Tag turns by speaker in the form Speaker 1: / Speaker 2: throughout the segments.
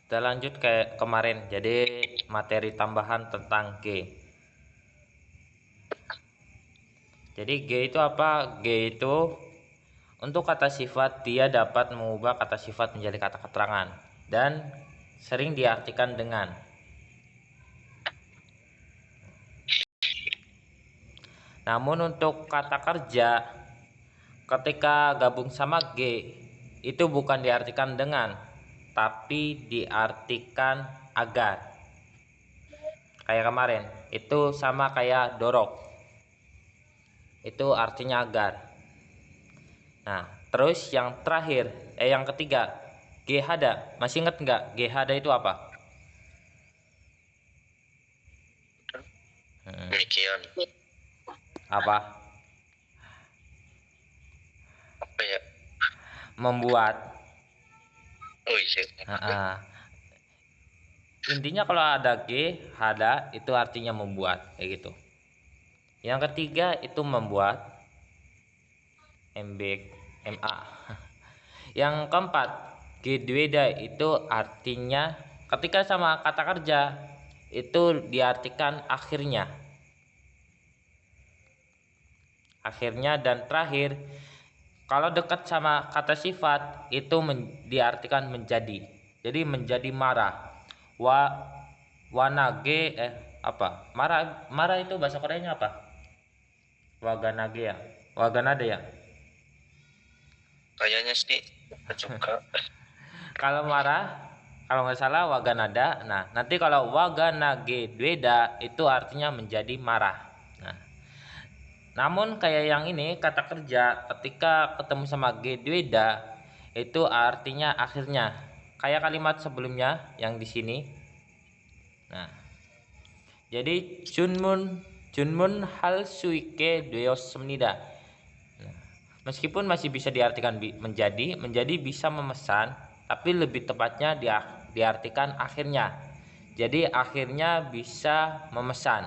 Speaker 1: Kita lanjut kayak kemarin. Jadi materi tambahan tentang G. Jadi G itu apa? G itu untuk kata sifat, dia dapat mengubah kata sifat menjadi kata keterangan dan sering diartikan dengan. Namun untuk kata kerja, ketika gabung sama G, itu bukan diartikan dengan, tapi diartikan agar. Kayak kemarin, itu sama kayak dorok. Itu artinya agar. Nah, terus yang terakhir, yang ketiga, G-hada. Masih inget nggak? G-hada itu apa?
Speaker 2: Demikian.
Speaker 1: Apa?
Speaker 2: Apa ya?
Speaker 1: Membuat.
Speaker 2: Oh iya.
Speaker 1: Intinya kalau ada G, hada itu artinya membuat, kayak gitu. Yang ketiga itu membuat, MB, MA. Yang keempat, G-dueda itu artinya ketika sama kata kerja itu diartikan akhirnya. Akhirnya dan terakhir, kalau dekat sama kata sifat itu diartikan menjadi. Jadi menjadi marah. Wanage apa? Marah itu bahasa Koreanya apa? Waganage ya. Waganade ya.
Speaker 2: Kayaknya sih juga.
Speaker 1: Kalau marah, kalau nggak salah waganada. Nah, nanti kalau waganage dweda itu artinya menjadi marah. Nah, namun kayak yang ini kata kerja ketika ketemu sama G dweda itu artinya akhirnya. Kayak kalimat sebelumnya yang di sini. Nah, jadi Junmun hal suike deosmnida. Nah, meskipun masih bisa diartikan menjadi bisa memesan, tapi lebih tepatnya diartikan akhirnya. Jadi akhirnya bisa memesan.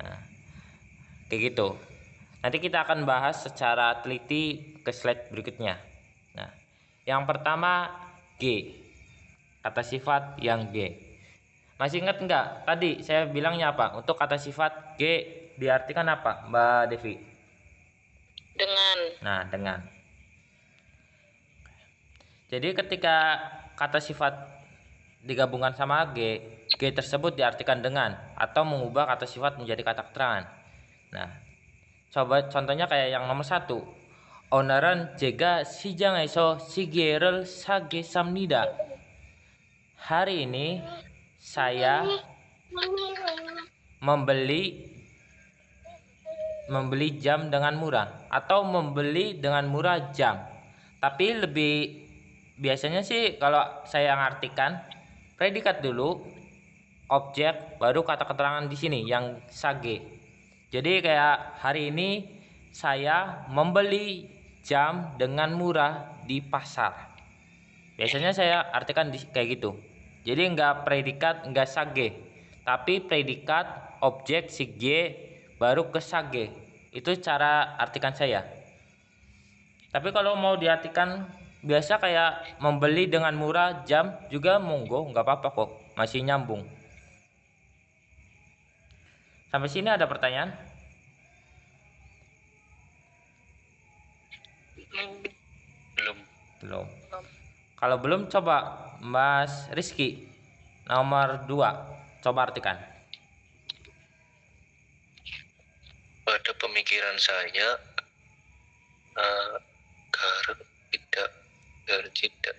Speaker 1: Nah, kayak gitu. Nanti kita akan bahas secara teliti ke slide berikutnya. Nah, yang pertama G. Kata sifat yang G. Masih ingat enggak? Tadi saya bilangnya apa? Untuk kata sifat G diartikan apa, Mbak Devi?
Speaker 3: Dengan.
Speaker 1: Nah, dengan. Jadi ketika kata sifat digabungkan sama G, G tersebut diartikan dengan atau mengubah kata sifat menjadi kata keterangan. Nah, coba contohnya kayak yang nomor 1. Onaran jega sijangeso sigerel sage samnida. Hari ini saya membeli jam dengan murah atau membeli dengan murah jam. Tapi lebih biasanya sih kalau saya ngartikan predikat dulu, objek, baru kata keterangan di sini yang sage. Jadi kayak hari ini saya membeli jam dengan murah di pasar. Biasanya saya artikan kayak gitu. Jadi enggak predikat, enggak sage, tapi predikat, objek, si G, baru ke sage. Itu cara artikan saya. Tapi kalau mau diartikan biasa kayak membeli dengan murah jam juga monggo, nggak apa-apa kok, masih nyambung. Sampai sini ada pertanyaan? Belum. Kalau belum, coba Mas Rizky nomor 2 coba artikan.
Speaker 2: Pada pemikiran saya,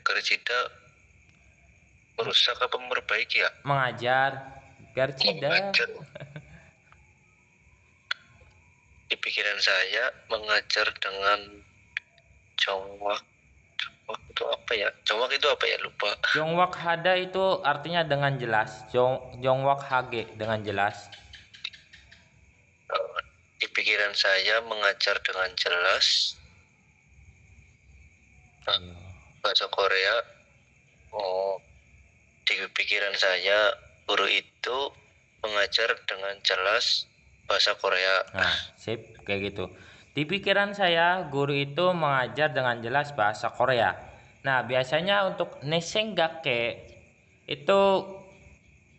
Speaker 2: Garcida merusak apa memperbaiki ya?
Speaker 1: Mengajar, Garcida.
Speaker 2: Di pikiran saya mengajar dengan jongwak itu apa ya? Jongwak itu apa ya? Lupa.
Speaker 1: Jongwak hada itu artinya dengan jelas. Jongwak hage dengan jelas.
Speaker 2: Di pikiran saya mengajar dengan jelas. Bahasa Korea. Di pikiran saya guru itu mengajar dengan jelas bahasa Korea.
Speaker 1: Nah, sip, kayak gitu. Di pikiran saya, guru itu mengajar dengan jelas bahasa Korea. Nah, biasanya untuk nesenggake itu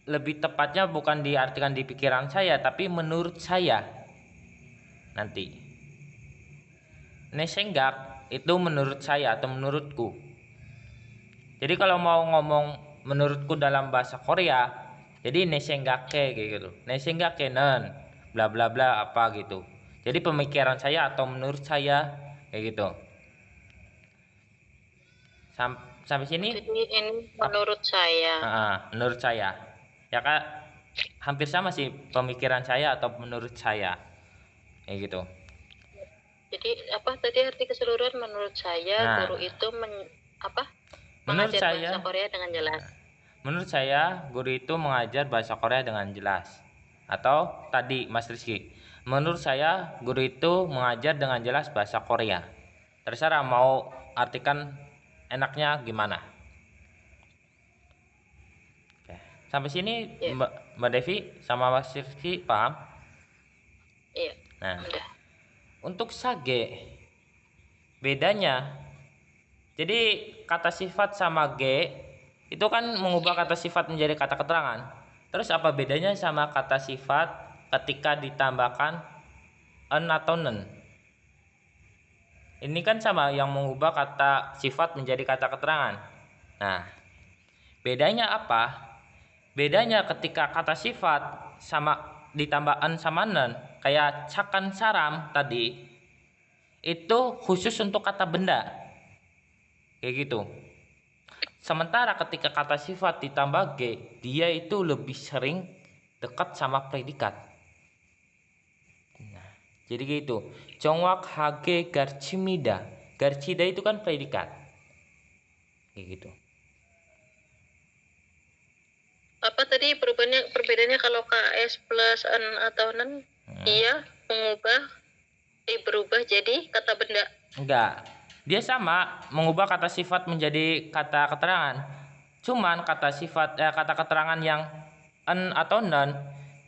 Speaker 1: lebih tepatnya bukan diartikan di pikiran saya, tapi menurut saya nanti. Nesenggak itu menurut saya atau menurutku. Jadi kalau mau ngomong menurutku dalam bahasa Korea, jadi nesenggake kayak gitu. Nesenggakenen bla bla bla apa gitu. Jadi pemikiran saya atau menurut saya kayak gitu. Sampai sini
Speaker 3: Jadi ini menurut saya.
Speaker 1: menurut saya. Ya Kak, hampir sama sih pemikiran saya atau menurut saya. Kayak gitu.
Speaker 3: Jadi apa tadi arti keseluruhan menurut saya
Speaker 1: Nah,
Speaker 3: guru itu
Speaker 1: menurut
Speaker 3: mengajar
Speaker 1: saya
Speaker 3: bahasa Korea dengan jelas.
Speaker 1: Menurut saya, guru itu mengajar bahasa Korea dengan jelas. Atau tadi Mas Rizky, menurut saya guru itu mengajar dengan jelas bahasa Korea. Terserah mau artikan enaknya gimana. Oke. Sampai sini
Speaker 3: Ya.
Speaker 1: Mbak Devi sama Mas Rizky paham?
Speaker 3: Iya.
Speaker 1: Nah,
Speaker 3: Udah.
Speaker 1: untuk sage bedanya, jadi kata sifat sama ge itu kan mengubah kata sifat menjadi kata keterangan. Terus apa bedanya sama kata sifat ketika ditambahkan an atau nen? Ini kan sama yang mengubah kata sifat menjadi kata keterangan. Nah, bedanya apa? Bedanya ketika kata sifat sama ditambah an sama nen, kayak cakan saram tadi, itu khusus untuk kata benda. Kayak gitu. Sementara ketika kata sifat ditambah g, dia itu lebih sering dekat sama predikat. Nah, jadi gitu. Jongwak hage garchimida. Garchida itu kan predikat. Kayak gitu.
Speaker 3: Apa tadi perbedaannya kalau KS plus an atau nan? Iya, berubah jadi kata benda.
Speaker 1: Enggak. Dia sama mengubah kata sifat menjadi kata keterangan. Cuman kata keterangan yang an atau non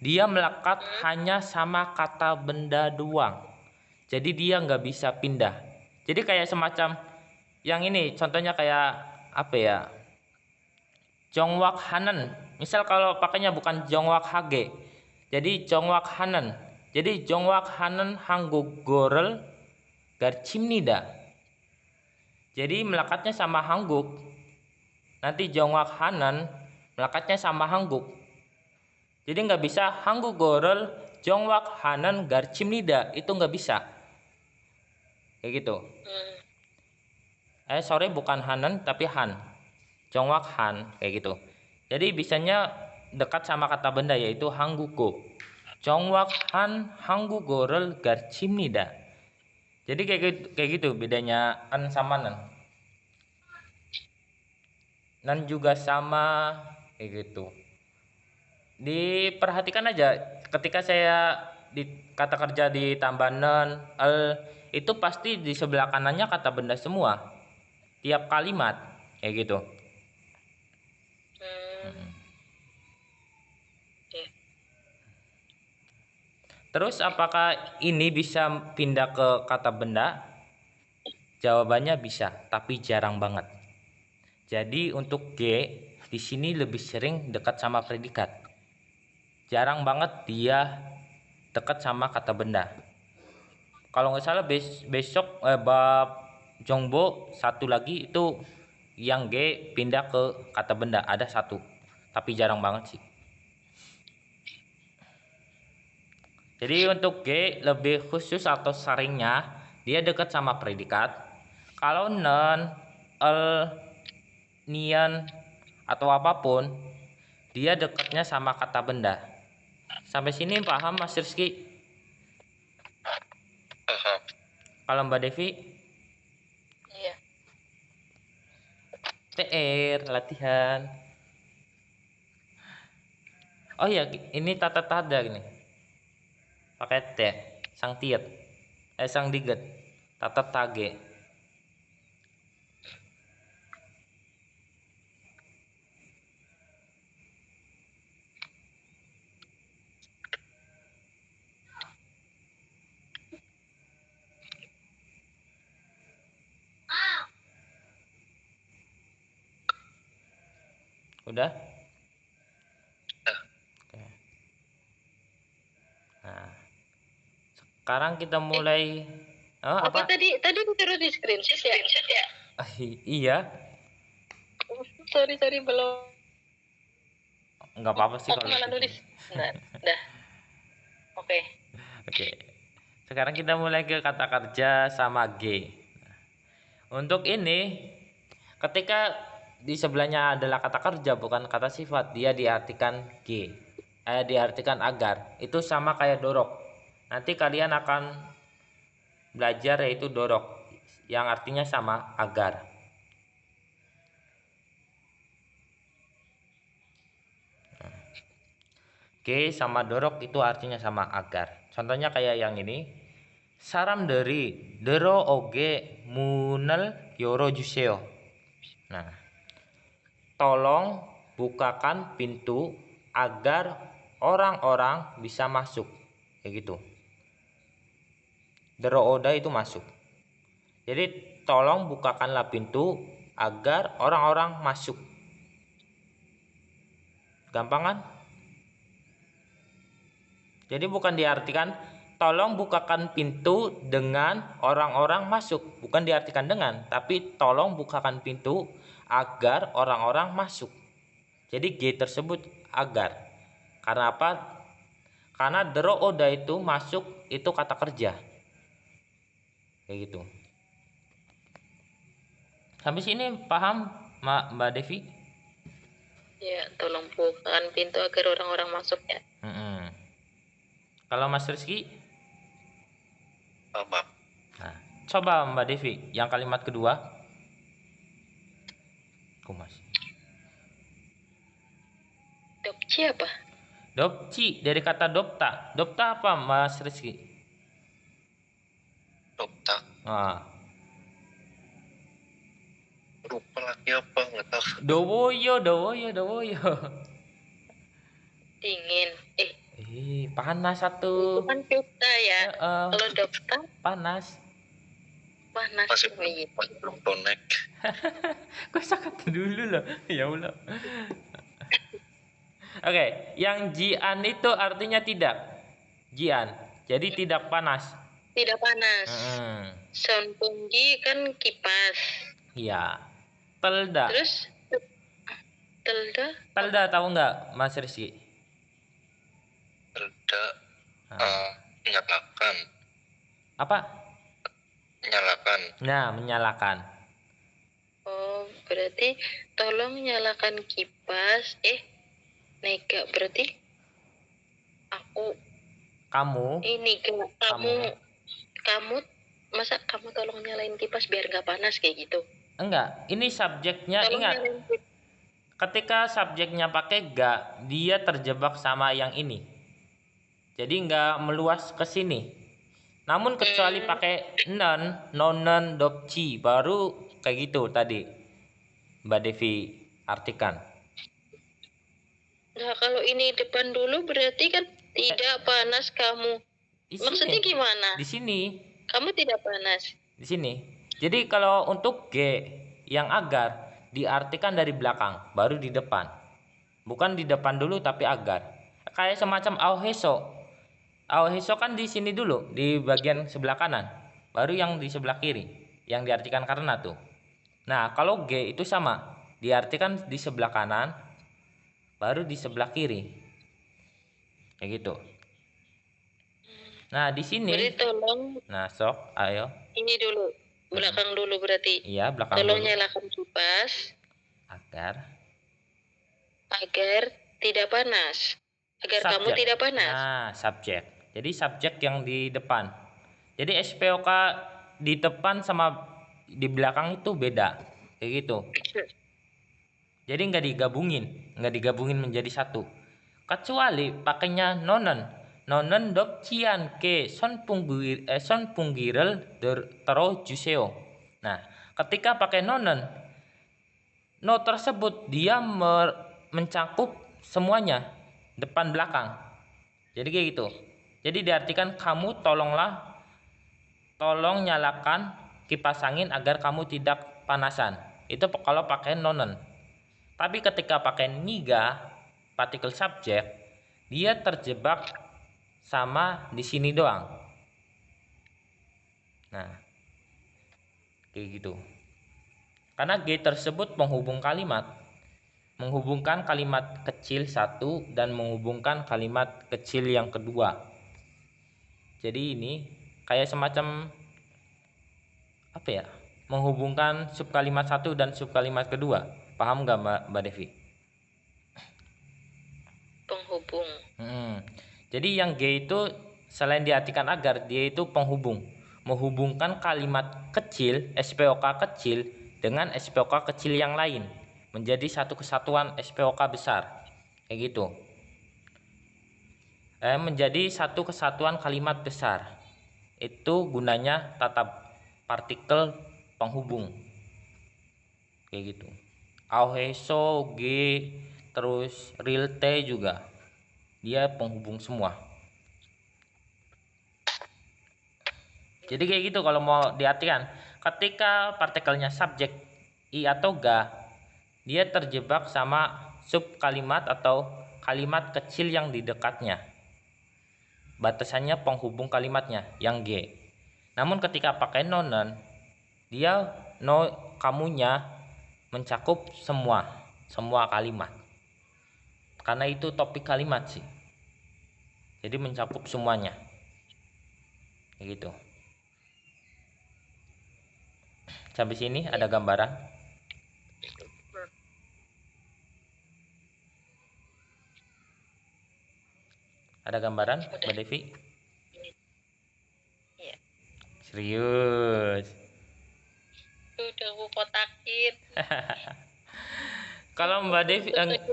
Speaker 1: dia melekat hanya sama kata benda doang. Jadi dia nggak bisa pindah. Jadi kayak semacam yang ini contohnya kayak apa ya? Jongwak Hanen. Misal kalau pakainya bukan Jongwak Hage. Jadi Jongwak Hanen. Jadi Jongwak Hanen Hangguk Gorel Garchimnida. Jadi melekatnya sama Hangguk. Nanti Jongwak Hanen melekatnya sama Hangguk. Jadi nggak bisa Hangguk Gorel Jongwak Hanen Garchimnida. Itu nggak bisa. Kayak gitu. Sorry bukan Hanen tapi Han. Jongwak Han kayak gitu. Jadi bisanya dekat sama kata benda yaitu Hangguko. Jongwak Han Hanggugorel Garchimnida. Jadi kayak gitu bedanya an sama nan. Nan juga sama kayak gitu. Diperhatikan aja ketika saya di kata kerja ditambah nan itu pasti di sebelah kanannya kata benda semua. Tiap kalimat kayak gitu. Terus apakah ini bisa pindah ke kata benda? Jawabannya bisa, tapi jarang banget. Jadi untuk G di sini lebih sering dekat sama predikat. Jarang banget dia dekat sama kata benda. Kalau nggak salah besok bab Jongbo satu lagi itu yang G pindah ke kata benda ada satu, tapi jarang banget sih. Jadi untuk G lebih khusus atau seringnya dia dekat sama predikat. Kalau non, nian atau apapun dia dekatnya sama kata benda. Sampai sini paham Mas Rizky?
Speaker 2: Paham.
Speaker 1: Kalau Mbak Devi?
Speaker 3: Iya.
Speaker 1: PR latihan. Oh iya, ini tata tada gini. Pakai T, sang tiet. Sang diget. Tata tage. Udah? Sekarang kita mulai
Speaker 3: Apa
Speaker 1: apa?
Speaker 3: tadi ditaruh di screenshot ya?
Speaker 1: Iya,
Speaker 3: Sorry belum.
Speaker 1: nggak apa-apa sih
Speaker 3: Aku
Speaker 1: kalau
Speaker 3: malah
Speaker 1: gitu.
Speaker 3: nulis. Nah, dah. Oke.
Speaker 1: Oke. Sekarang kita mulai ke kata kerja sama G. Untuk ini, ketika di sebelahnya adalah kata kerja bukan kata sifat, dia diartikan G. Diartikan agar. Itu sama kayak dorok. Nanti kalian akan belajar yaitu dorok, yang artinya sama agar. G sama dorok itu artinya sama agar. Contohnya kayak yang ini. Saram dari dero oge munel yoro juseo. Nah, tolong bukakan pintu agar orang-orang bisa masuk. Kayak gitu. Dero oda itu masuk. Jadi tolong bukakanlah pintu agar orang-orang masuk. Gampang kan? Jadi bukan diartikan tolong bukakan pintu dengan orang-orang masuk. Bukan diartikan dengan, tapi tolong bukakan pintu agar orang-orang masuk. Jadi G tersebut agar. Karena apa? Karena dero oda itu masuk itu kata kerja. Kayak gitu. Sampai sini paham Mbak Devi?
Speaker 3: Ya, tolong bukakan pintu agar orang-orang masuk ya.
Speaker 1: Kalau Mas Rizky?
Speaker 2: Apa?
Speaker 1: Nah, coba Mbak Devi yang kalimat kedua. Mas.
Speaker 3: Dopci apa?
Speaker 1: Dopci dari kata dopta. Dopta apa Mas Rizky?
Speaker 2: Dopta.
Speaker 1: Nah,
Speaker 2: Lupa lagi apa, nggak tahu.
Speaker 1: dowoyo.
Speaker 3: Dingin.
Speaker 1: Panas
Speaker 3: Itu
Speaker 1: satu.
Speaker 3: kan pita ya. Kalau dopta
Speaker 1: Panas.
Speaker 3: panas.
Speaker 2: Masih belum connect.
Speaker 1: Kok sakit dulu loh. Ya Allah. Oke, yang jian itu artinya tidak. Jian. Jadi tidak panas.
Speaker 3: Tidak panas. Sonpunggi kan kipas.
Speaker 1: Iya. Telda.
Speaker 3: Terus telda?
Speaker 1: Telda tahu nggak Mas Rizky?
Speaker 2: Telda menyalakan.
Speaker 1: Apa?
Speaker 2: Menyalakan.
Speaker 1: Nah, menyalakan.
Speaker 3: Oh, berarti tolong nyalakan kipas. Nega berarti
Speaker 1: kamu
Speaker 3: masa kamu tolong nyalain kipas biar nggak panas kayak gitu?
Speaker 1: Enggak, ini subjeknya
Speaker 3: Tolong
Speaker 1: ingat. Ketika subjeknya pakai ga, dia terjebak sama yang ini. Jadi nggak meluas ke sini. Namun kecuali pakai nonen, dopci, baru kayak gitu tadi Mbak Devi artikan.
Speaker 3: Nah, kalau ini depan dulu berarti kan tidak panas kamu. Maksudnya gimana?
Speaker 1: Di sini.
Speaker 3: Kamu tidak panas.
Speaker 1: Di sini. Jadi kalau untuk G yang agar diartikan dari belakang, baru di depan. Bukan di depan dulu tapi agar. Kayak semacam auheso. Auheso kan di sini dulu, di bagian sebelah kanan. Baru yang di sebelah kiri, yang diartikan karena tuh. Nah, kalau G itu sama, diartikan di sebelah kanan, baru di sebelah kiri. Kayak gitu. Nah, di sini.
Speaker 3: Berarti tolong.
Speaker 1: Nah, sok, ayo.
Speaker 3: Ini dulu, belakang dulu berarti.
Speaker 1: Iya, belakang
Speaker 3: tolong
Speaker 1: dulu.
Speaker 3: nyalakan kipas. Agar tidak panas. Agar subjek. Kamu tidak panas.
Speaker 1: Nah, subjek. Jadi subjek yang di depan. Jadi SPOK di depan sama di belakang itu beda. Kayak gitu. Jadi nggak digabungin menjadi satu. Kecuali pakainya nonen dopcian ke son punggirel tero juseo. Nah, ketika pakai nonen, no tersebut dia mencakup semuanya, depan belakang. Jadi kayak gitu. Jadi diartikan kamu tolong nyalakan kipas angin agar kamu tidak panasan. Itu kalau pakai nonen. Tapi ketika pakai niga, partikel subjek, dia terjebak sama di sini doang. Nah, kayak gitu. Karena G tersebut menghubungkan kalimat kecil satu dan menghubungkan kalimat kecil yang kedua. Jadi ini kayak semacam apa ya? Menghubungkan subkalimat satu dan subkalimat kedua. Paham nggak Mbak Devi?
Speaker 3: Penghubung.
Speaker 1: Jadi yang G itu selain diartikan agar, dia itu penghubung, menghubungkan kalimat kecil SPOK kecil dengan SPOK kecil yang lain menjadi satu kesatuan SPOK besar, kayak gitu. Menjadi satu kesatuan kalimat besar. Itu gunanya tata partikel penghubung, kayak gitu. Auheso G terus real T juga dia penghubung semua. Jadi kayak gitu kalau mau diartikan. Ketika partikelnya subjek I atau Ga, dia terjebak sama sub kalimat atau kalimat kecil yang di dekatnya. Batasannya penghubung kalimatnya yang G. Namun ketika pakai nonen, dia kamunya mencakup semua kalimat. Karena itu topik kalimat sih. Jadi mencakup semuanya. Kayak gitu. Sampai sini ada gambaran. Ada gambaran, Mbak Devi?
Speaker 3: Iya.
Speaker 1: Serius.
Speaker 3: Udah aku kotakin.
Speaker 1: Kalau Mbak Devi,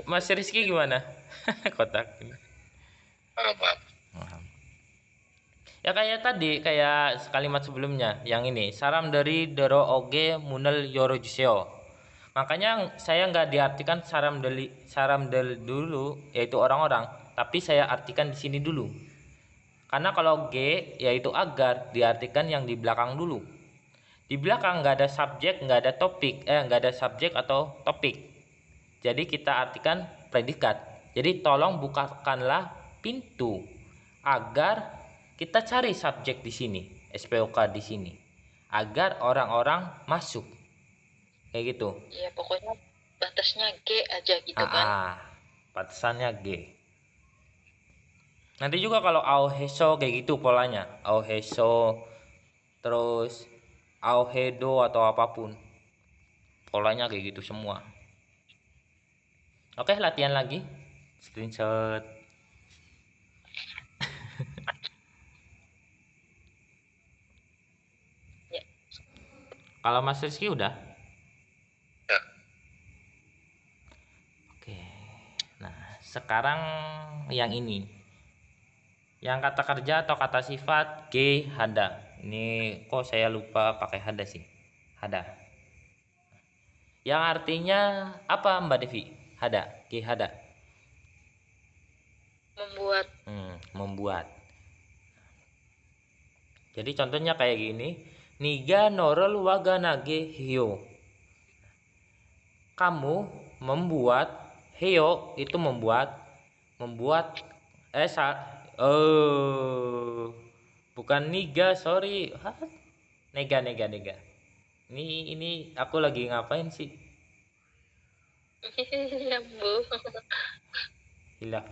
Speaker 1: Mas Rizky gimana? Kotak.
Speaker 2: Paham.
Speaker 1: Ya kayak tadi, kayak kalimat sebelumnya, yang ini saram dari Dero Oge Munel Yorojuseo. Makanya saya nggak diartikan saram dari dulu, yaitu orang-orang, tapi saya artikan di sini dulu. Karena kalau G yaitu agar, diartikan yang di belakang dulu. Di belakang nggak ada subjek, nggak ada topik, nggak ada subjek atau topik. Jadi kita artikan predikat. Jadi tolong bukakanlah pintu agar kita cari subjek di sini, SPOK di sini, agar orang-orang masuk. Kayak gitu.
Speaker 3: Iya, pokoknya batasnya G aja gitu kan.
Speaker 1: Batasannya G. Nanti juga kalau auheso kayak gitu polanya. Auheso terus auhedo atau apapun. Polanya kayak gitu semua. Oke, latihan lagi. Screenshot.
Speaker 3: Ya.
Speaker 1: Kalau Mas Rizky udah?
Speaker 2: Ya.
Speaker 1: Oke. Nah, sekarang yang ini. Yang kata kerja atau kata sifat G hada. Ini kok saya lupa pakai hada sih. Hada. Yang artinya apa Mbak Devi? Hada, G hada.
Speaker 3: Membuat.
Speaker 1: Membuat. Jadi contohnya kayak gini. Niga norol waganage hyo. Kamu membuat, hyo itu membuat bukan niga, sorry. Nega. Ini aku lagi ngapain sih?
Speaker 3: Iya, Bu.
Speaker 1: Hilaf.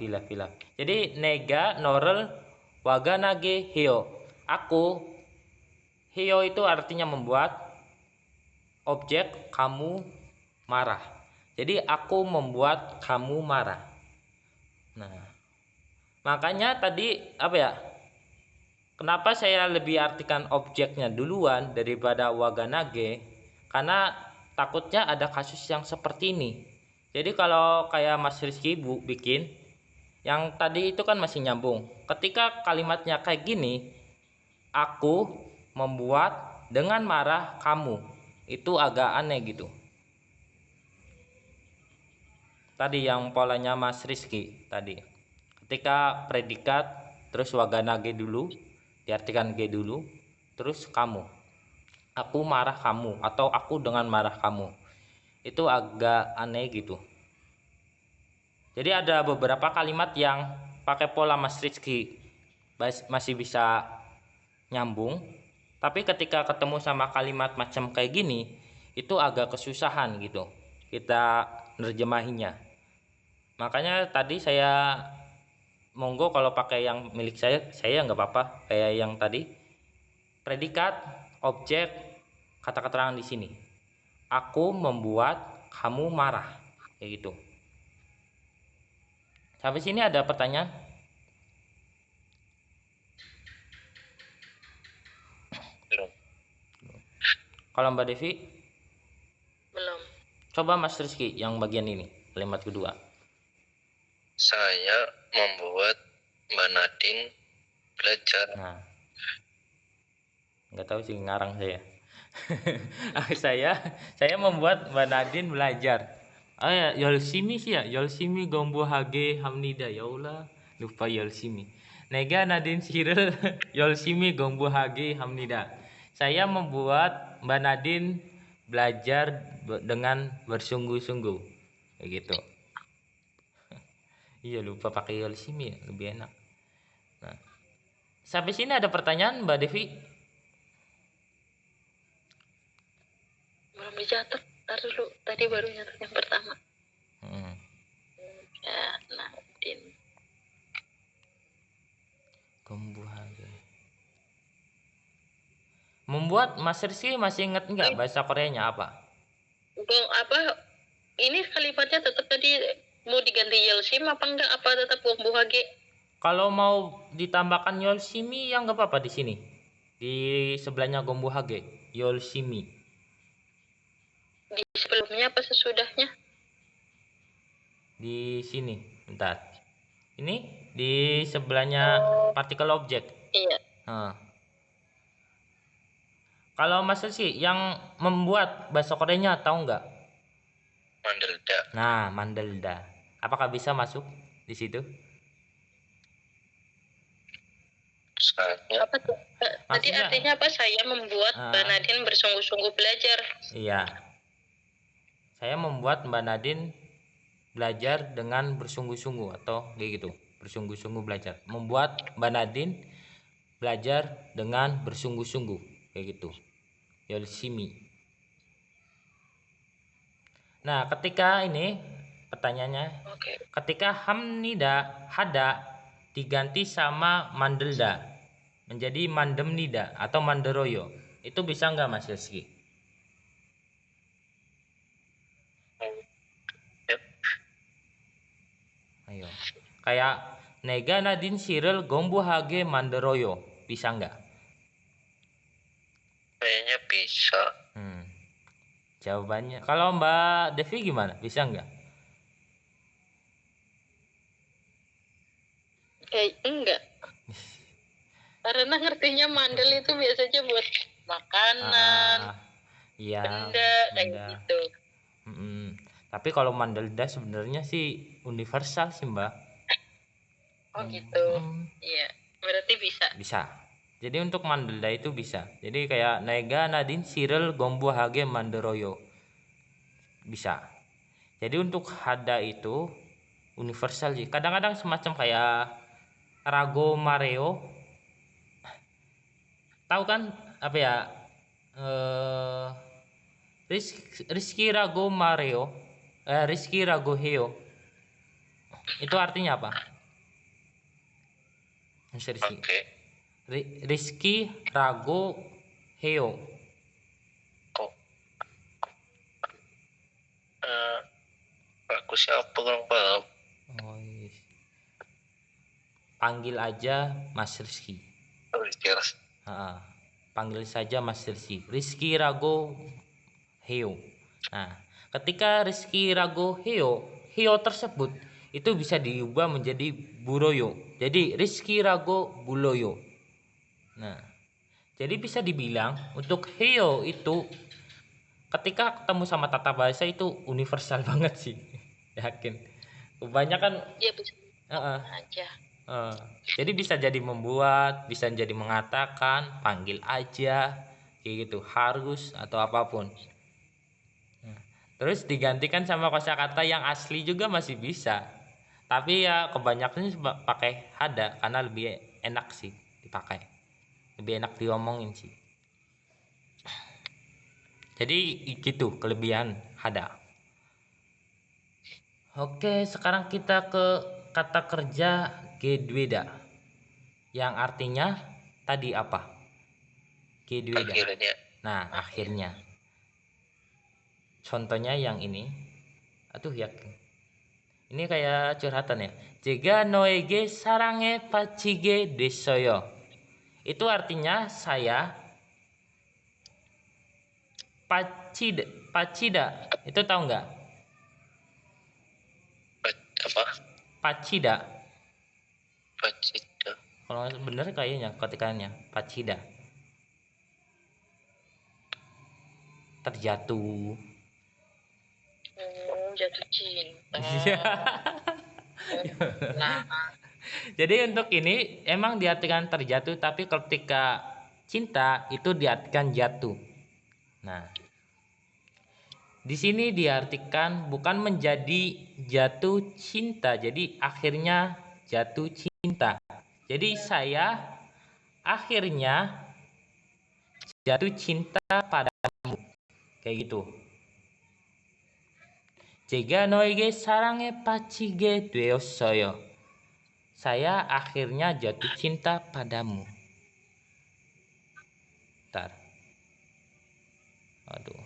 Speaker 1: Jadi nega norel waganage hyo. Aku, hyo itu artinya membuat, objek kamu marah. Jadi aku membuat kamu marah. Nah, makanya tadi apa ya? Kenapa saya lebih artikan objeknya duluan daripada waganage? Karena takutnya ada kasus yang seperti ini. Jadi kalau kayak Mas Rizky bikin, yang tadi itu kan masih nyambung. Ketika kalimatnya kayak gini, aku membuat dengan marah kamu. Itu agak aneh gitu. Tadi yang polanya Mas Rizky tadi. Ketika predikat terus waganage dulu, diartikan G dulu, terus kamu. Aku marah kamu atau aku dengan marah kamu. Itu agak aneh gitu. Jadi ada beberapa kalimat yang pakai pola Mas Rizky masih bisa nyambung, Tapi ketika ketemu sama kalimat macam kayak gini, itu agak kesusahan gitu kita nerjemahinya. Makanya tadi saya monggo kalau pakai yang milik saya nggak apa-apa, kayak yang tadi predikat, objek, kata keterangan di sini. Aku membuat kamu marah, kayak gitu. Sampai sini ada pertanyaan?
Speaker 2: Belum.
Speaker 1: Kalau Mbak Devi,
Speaker 3: Belum.
Speaker 1: coba Mas Rizky yang bagian ini, kalimat kedua.
Speaker 2: Saya membuat Mbak Nadine belajar.
Speaker 1: Nah, nggak tahu sih ngarang saya. saya membuat Mbak Nadine belajar. Oh ya, Yolsimi sih ya, Yolsimi Gombo Hage Hamnida, ya Allah, lupa Yolsimi. Nega Nadine Sirel Yolsimi Gombo Hage Hamnida. Saya membuat Mbak Nadine belajar dengan bersungguh-sungguh, kayak gitu. Iya, lupa pakai Yolsimi ya, lebih enak. Nah, sampai sini ada pertanyaan Mbak Devi?
Speaker 3: Belum dicatat. Ntar dulu. Tadi baru nyatet yang pertama. Ya, Nadine.
Speaker 1: Gombo Hage. Membuat Mas Rizky masih inget nggak bahasa Koreanya apa?
Speaker 3: Ini kalimatnya tetap tadi mau diganti Yelsim apa enggak? Apa tetap Gombo Hage?
Speaker 1: Kalau mau ditambahkan Yolsimi yang nggak apa-apa di sini. Di sebelahnya Gombo Hage, Yolsimi.
Speaker 3: Di sebelumnya apa sesudahnya?
Speaker 1: Di sini, bentar. Ini di sebelahnya partikel objek.
Speaker 3: Iya.
Speaker 1: Nah. Kalau Mas Rizky yang membuat bahasa Koreanya tahu nggak?
Speaker 2: Mandelda.
Speaker 1: Nah, Mandelda. Apakah bisa masuk di situ?
Speaker 2: Saya
Speaker 3: Apa tuh? Tadi
Speaker 1: Maksudnya-
Speaker 3: artinya apa? Saya membuat Mbak Nadine bersungguh-sungguh belajar.
Speaker 1: Iya. Saya membuat Mbak Nadine belajar dengan bersungguh-sungguh atau kayak gitu. Bersungguh-sungguh belajar. Membuat Mbak Nadine belajar dengan bersungguh-sungguh, kayak gitu. Yolsimi. Nah, ketika ini pertanyaannya,
Speaker 3: Oke.
Speaker 1: ketika Hamnida Hada diganti sama Mandelda menjadi Mandemnida atau Manderoyo, itu bisa nggak Mas Rizky?
Speaker 2: ya,
Speaker 1: Ayo, kayak Nega Nadine Cyril Gombo Hage Manderoyo, bisa nggak?
Speaker 2: kayaknya bisa.
Speaker 1: Jawabannya, kalau Mbak Devi gimana? Bisa nggak?
Speaker 3: Enggak. Karena ngertinya mandel itu biasanya buat makanan,
Speaker 1: Iya.
Speaker 3: benda kayak gitu.
Speaker 1: Tapi kalau Mandelda sebenarnya sih universal sih Mbak.
Speaker 3: Oh gitu. Iya. Berarti bisa.
Speaker 1: Bisa. Jadi untuk Mandelda itu bisa. Jadi kayak Nega Nadine Cyril Gombo Hage Manderoyo. Bisa. Jadi untuk Hada itu universal sih. Kadang-kadang semacam kayak Rago Mareo. Tahu kan apa ya? Rizky Rago Mareo. Rizky Rago Heo. Itu artinya apa? Mas Rizky.
Speaker 2: Oke.
Speaker 1: Rizky Rago Heo.
Speaker 2: Kok aku siapa kurang paham.
Speaker 1: Oh, yes. Panggil aja Mas Rizky. Panggil saja Mas Rizky. Rizky Rago Heo. Nah, ketika Rizky Rago Heo tersebut itu bisa diubah menjadi Buroyo. Jadi Rizky Rago Buloyo. Nah, jadi bisa dibilang untuk Heo itu ketika ketemu sama tata bahasa itu universal banget sih. Yakin. Kebanyakan
Speaker 3: Iya bisa aja.
Speaker 1: jadi bisa jadi membuat, bisa jadi mengatakan, panggil aja, kayak gitu, harus atau apapun. Terus digantikan sama kosakata yang asli juga masih bisa. Tapi ya kebanyakan pakai hada karena lebih enak sih dipakai. Lebih enak diomongin sih. Jadi gitu kelebihan hada. Oke, sekarang kita ke kata kerja gedweda yang artinya tadi apa? Gedweda.
Speaker 2: Akhirnya.
Speaker 1: Nah, akhirnya. Contohnya yang ini. Aduh ya. Ini kayak curhatan ya. Jega noege sarange pachige desoyo. Itu artinya saya pacida. Pacida. Itu tahu nggak?
Speaker 2: Apa?
Speaker 1: Pacida.
Speaker 2: Pacida.
Speaker 1: Kalau bener kayaknya ketikannya pacida. Terjatuh.
Speaker 3: Jatuh cinta.
Speaker 1: Iya.
Speaker 3: Nah,
Speaker 1: Jadi untuk ini emang diartikan terjatuh, tapi ketika cinta itu diartikan jatuh. Nah, di sini diartikan bukan menjadi jatuh cinta, jadi akhirnya jatuh cinta. Jadi saya akhirnya jatuh cinta padamu, kayak gitu. Jega noige sarange pachige deosoyo. Saya akhirnya jatuh cinta padamu. Ntar. Aduh.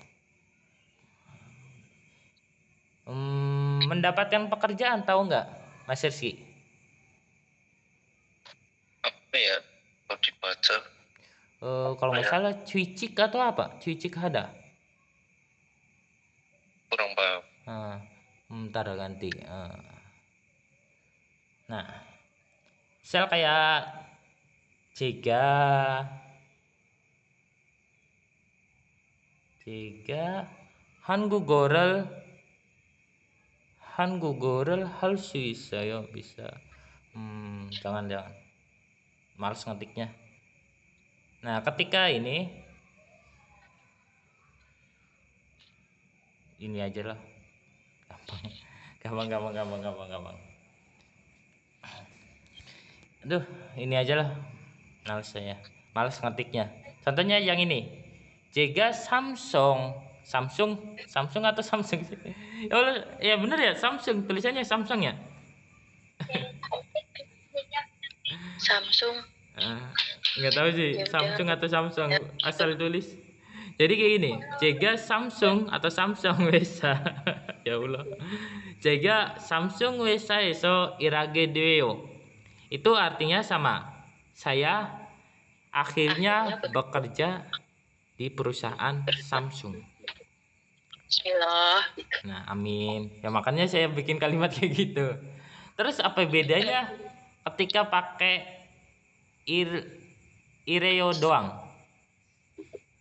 Speaker 1: Mendapatkan pekerjaan tahu nggak, Mas Rizky?
Speaker 2: Apa ya? Kalau dibaca.
Speaker 1: Kalau nggak
Speaker 2: Ya?
Speaker 1: salah cuicik atau apa? Cuicik ada.
Speaker 2: Kurang paham.
Speaker 1: Ntar ganti. Nah, sel kayak jega 한국어를 할 수 있어요. bisa. Jangan males ngetiknya. Nah, ketika ini aja lah. Gampang. Aduh, ini aja lah. Males ngetiknya. Contohnya yang ini. Jega Samsung atau Samsung sih? Ya bener ya, Samsung, tulisannya Samsung ya.
Speaker 3: Samsung.
Speaker 1: Nggak tahu sih,
Speaker 3: Ya udah.
Speaker 1: Samsung atau Samsung, asal tulis. Jadi kayak gini, Jega Samsung atau Samsung wesa. Ya Allah. Jega Samsung wesa eso irage deo. Itu artinya sama. Saya akhirnya bekerja di perusahaan Samsung.
Speaker 3: Bismillah.
Speaker 1: Nah, amin. Ya makanya saya bikin kalimat kayak gitu. Terus apa bedanya ketika pakai ireo doang?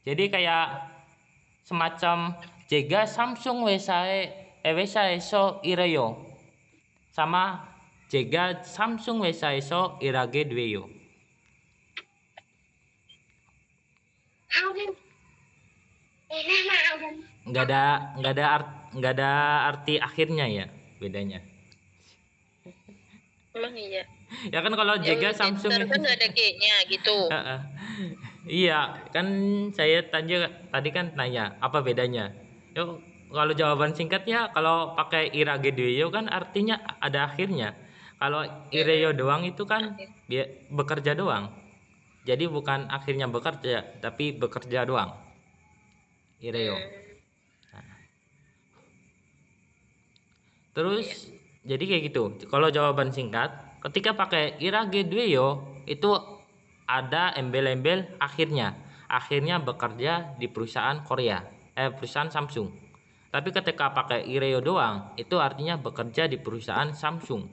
Speaker 1: Jadi kayak semacam jega Samsung wesae so ireo sama jega Samsung wesae so irage dweyo. Nggak ada arti akhirnya ya, bedanya.
Speaker 3: Emang iya.
Speaker 1: Ya kan kalau jega Samsung
Speaker 3: kan nggak ada G-nya gitu.
Speaker 1: Iya, kan saya tadi kan nanya apa bedanya. Yuk, kalau jawaban singkatnya kalau pakai irage dweyo kan artinya ada akhirnya. Kalau ireyo doang itu kan bekerja doang. Jadi bukan akhirnya bekerja, tapi bekerja doang. Ireyo. Terus jadi kayak gitu. Kalau jawaban singkat, ketika pakai irage dweyo itu ada embel-embel akhirnya. Akhirnya bekerja di perusahaan perusahaan Samsung. Tapi ketika pakai ireyo doang, itu artinya bekerja di perusahaan Samsung.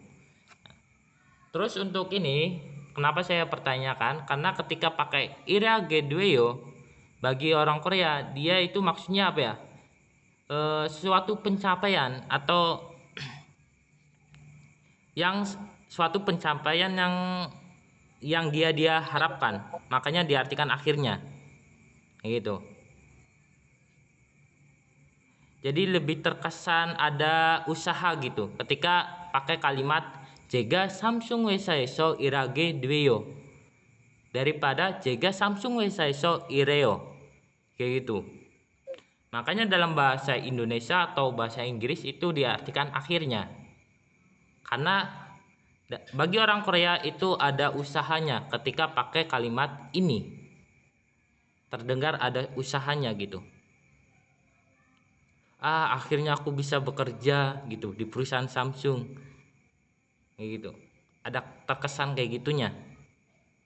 Speaker 1: Terus untuk ini, kenapa saya pertanyakan? Karena ketika pakai irage dweyo, bagi orang Korea, dia itu maksudnya apa ya? Suatu pencapaian atau suatu pencapaian yang dia harapkan, makanya diartikan akhirnya gitu. Jadi lebih terkesan ada usaha gitu ketika pakai kalimat jega Samsung wesaeso irage dweyo daripada jega Samsung wesaeso ireo kayak gitu. Makanya dalam bahasa Indonesia atau bahasa Inggris itu diartikan akhirnya. Karena bagi orang Korea itu ada usahanya ketika pakai kalimat ini. Terdengar ada usahanya gitu. Akhirnya aku bisa bekerja gitu di perusahaan Samsung. Kayak gitu. Ada terkesan kayak gitunya.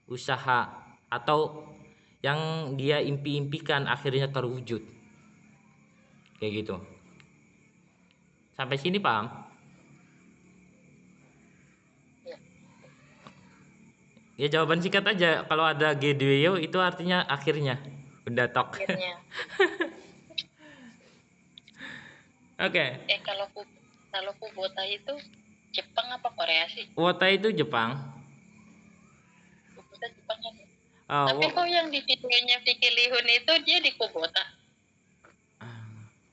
Speaker 1: Usaha atau yang dia impi-impikan akhirnya terwujud. Kayak gitu. Sampai sini paham? Ya jawaban singkat aja. Kalau ada Gedweyo itu artinya akhirnya. Udah tok.
Speaker 3: Akhirnya.
Speaker 1: Oke.
Speaker 3: Kalau Kubota itu Jepang apa Korea sih?
Speaker 1: Wota itu Jepang.
Speaker 3: Kubota Jepang kan.
Speaker 1: Ah,
Speaker 3: Tapi kok yang di videonya Vicky Lihun itu dia di Kubota?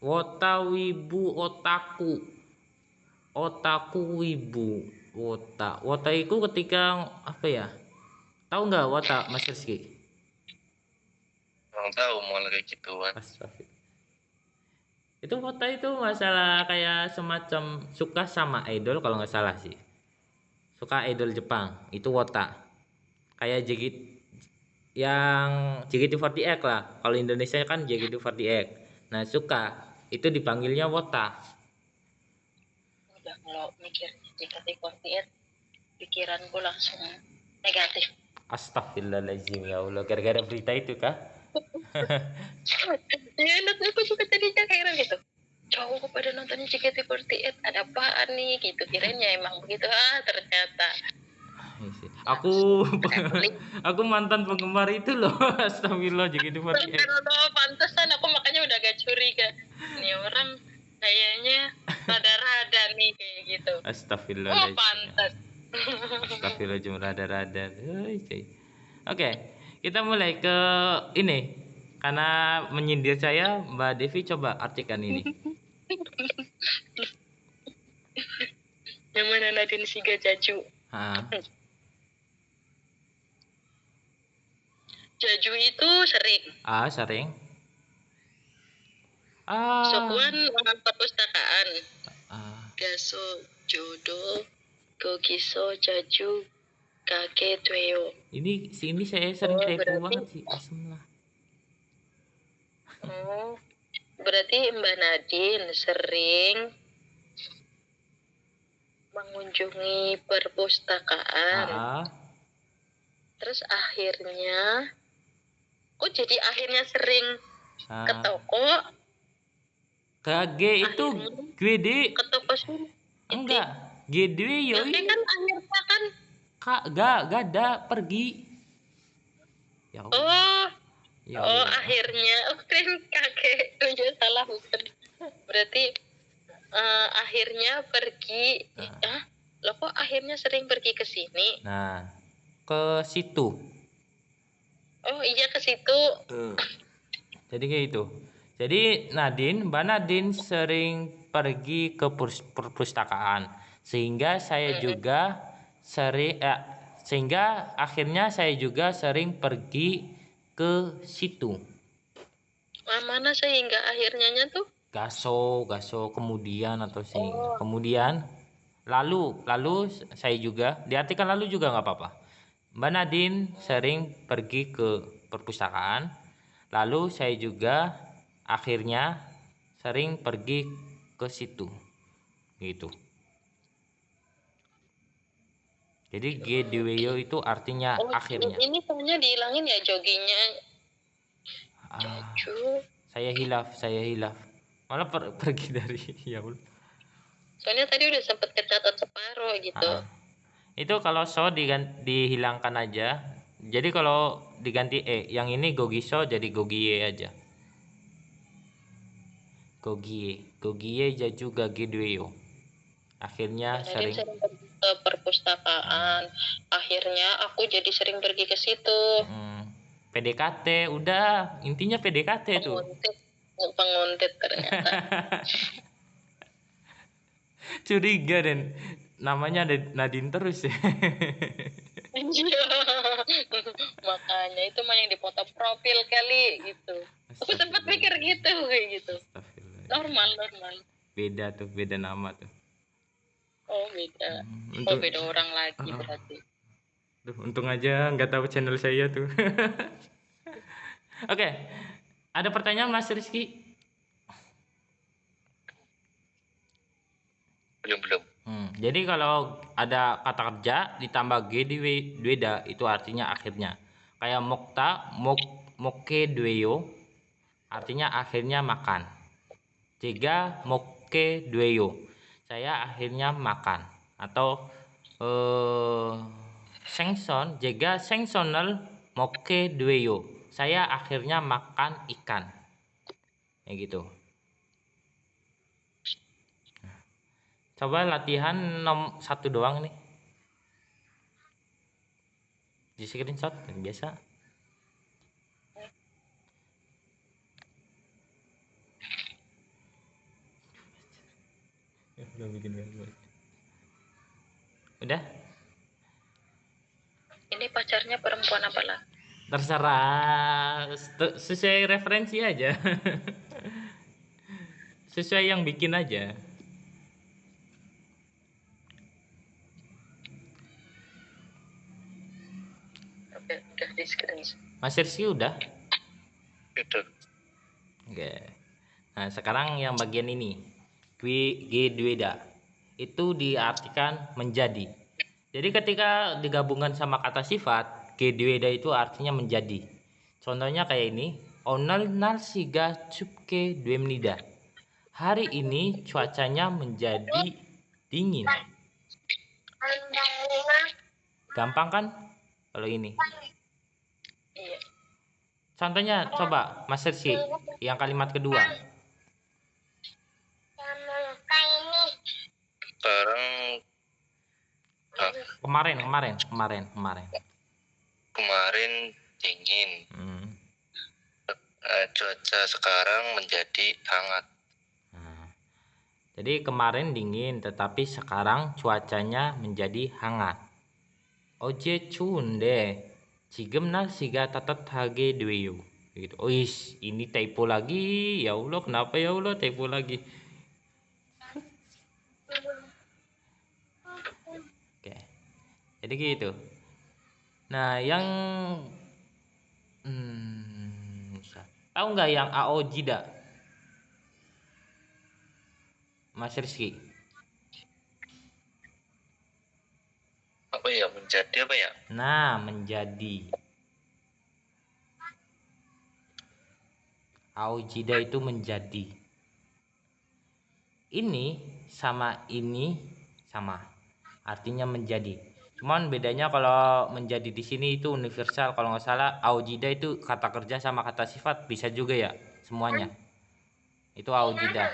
Speaker 1: Wota wibu otaku. Otaku wibu. Wota itu ketika apa ya? Tahu nggak wota Mas Rizky?
Speaker 2: Orang tahu malah kayak gituan.
Speaker 1: Astagfirullah. Itu wota itu masalah kayak semacam suka sama idol kalau nggak salah sih. Suka idol Jepang, itu wota. Kayak yang JKT48 lah. Kalau Indonesia kan JKT48. Nah, suka itu dipanggilnya wota.
Speaker 3: Udah kalau mikir JKT48 pikiranku langsung negatif.
Speaker 1: Astagfirullahaladzim, ya Allah, gara-gara berita itu kah?
Speaker 3: Ya aku juga tadinya heran gitu. Cowok pada nontonnya JKT48 ada apaan nih gitu, kiranya emang begitu, ternyata
Speaker 1: Aku mantan penggemar itu loh. Astagfirullah, JKT48.
Speaker 3: pantesan aku makanya udah agak curiga nih orang kayaknya rada-rada nih kayak gitu.
Speaker 1: Astagfirullahaladzim.
Speaker 3: Pantas.
Speaker 1: Astagfirullahaladzim, rada-rada. Oke, kita mulai ke ini. Karena menyindir saya, Mbak Devi coba artikan ini.
Speaker 3: Yang mana Nadine Siga Jaju? Jaju itu sering.
Speaker 1: Sering.
Speaker 3: Sokuan perpustakaan. Gaso, Jodo, Gogiso, Jaju, Kake, Tweo.
Speaker 1: Ini saya sering kepo banget sih, asem lah.
Speaker 3: Berarti Mbak Nadine sering mengunjungi perpustakaan. Terus akhirnya, kok jadi akhirnya sering ke toko?
Speaker 1: Kage itu GD.
Speaker 3: Ke toko sih?
Speaker 1: Enggak, GD yo.
Speaker 3: Tapi kan akhirnya kan?
Speaker 1: Gak ada pergi. Ya Allah.
Speaker 3: Akhirnya, keren kakek tujuh salah bukan? Berarti akhirnya pergi. Loh kok akhirnya sering pergi ke sini?
Speaker 1: Nah, ke situ.
Speaker 3: Oh iya ke situ.
Speaker 1: Jadi kayak itu. Jadi Mbak Nadine sering pergi ke perpustakaan, sehingga saya juga sehingga akhirnya saya juga sering pergi ke situ.
Speaker 3: Mana sehingga akhirnya tuh?
Speaker 1: Gaso kemudian atau kemudian lalu saya juga diartikan lalu juga nggak apa-apa. Mbak Nadine sering pergi ke perpustakaan, lalu saya juga akhirnya sering pergi ke situ gitu. Jadi GDWO itu artinya akhirnya.
Speaker 3: Ini soalnya dihilangin ya joginya.
Speaker 1: Saya hilaf malah pergi dari ya Allah.
Speaker 3: Soalnya tadi udah sempet kecatat separuh gitu.
Speaker 1: Itu kalau dihilangkan aja. Jadi kalau diganti yang ini Gogiso jadi Gogie aja. Gogie Jaju Gagedweo. Akhirnya sering
Speaker 3: pergi ke perpustakaan. Akhirnya aku jadi sering pergi ke situ.
Speaker 1: PDKT udah, intinya PDKT tuh.
Speaker 3: Penguntit ternyata.
Speaker 1: Curiga dan namanya Nadine terus ya.
Speaker 3: Makanya itu mah yang dipoto profil kali gitu. Aku sempat mikir gitu, kayak gitu.
Speaker 1: Astagfirullah.
Speaker 3: Normal.
Speaker 1: Beda tuh, beda nama tuh.
Speaker 3: Oh beda. Oh
Speaker 1: Untung,
Speaker 3: beda orang lagi berarti.
Speaker 1: untung aja nggak tahu channel saya tuh. Oke, ada pertanyaan Mas Rizky?
Speaker 2: Belum.
Speaker 1: Jadi kalau ada kata kerja ditambah G di Dweda itu artinya akhirnya. Kayak moke dweyo artinya akhirnya makan. Jika moke dweyo saya akhirnya makan. Atau sengson jega sengsonal moke dweyo saya akhirnya makan ikan. Kayak gitu. Coba latihan satu doang nih. Di screenshot biasa. Udah?
Speaker 3: Ini pacarnya perempuan apa lah?
Speaker 1: Terserah, sesuai referensi aja. Sesuai yang bikin aja.
Speaker 3: Oke, udah di screenshot.
Speaker 1: Mas Rizky udah?
Speaker 2: Itu.
Speaker 1: Oke. Nah, sekarang yang bagian ini. Gedweda. Itu diartikan menjadi. Jadi ketika digabungkan sama kata sifat, gedweda itu artinya menjadi. Contohnya kayak ini. Onal narsiga cupke dwemnida. Hari ini cuacanya menjadi dingin. Gampang kan? Kalau ini.
Speaker 3: Iya.
Speaker 1: Contohnya coba Mas Rizky yang kalimat kedua.
Speaker 2: Sekarang kemarin dingin. Cuaca sekarang menjadi hangat.
Speaker 1: Nah, jadi kemarin dingin tetapi sekarang cuacanya menjadi hangat. Oje chunde 지금 날씨가 따뜻하게 돼요. Gitu. Oish, ini typo lagi. Ya Allah, kenapa ya Allah typo lagi? Oke. Jadi gitu. Nah, yang tahu nggak yang AO Jida? Mas Rizky.
Speaker 2: Apa ya, menjadi apa ya?
Speaker 1: Nah, menjadi. Aujida itu menjadi. Ini sama, artinya menjadi. Cuman bedanya kalau menjadi di sini itu universal. Kalau nggak salah, aujida itu kata kerja sama kata sifat bisa juga ya, semuanya. Itu aujida.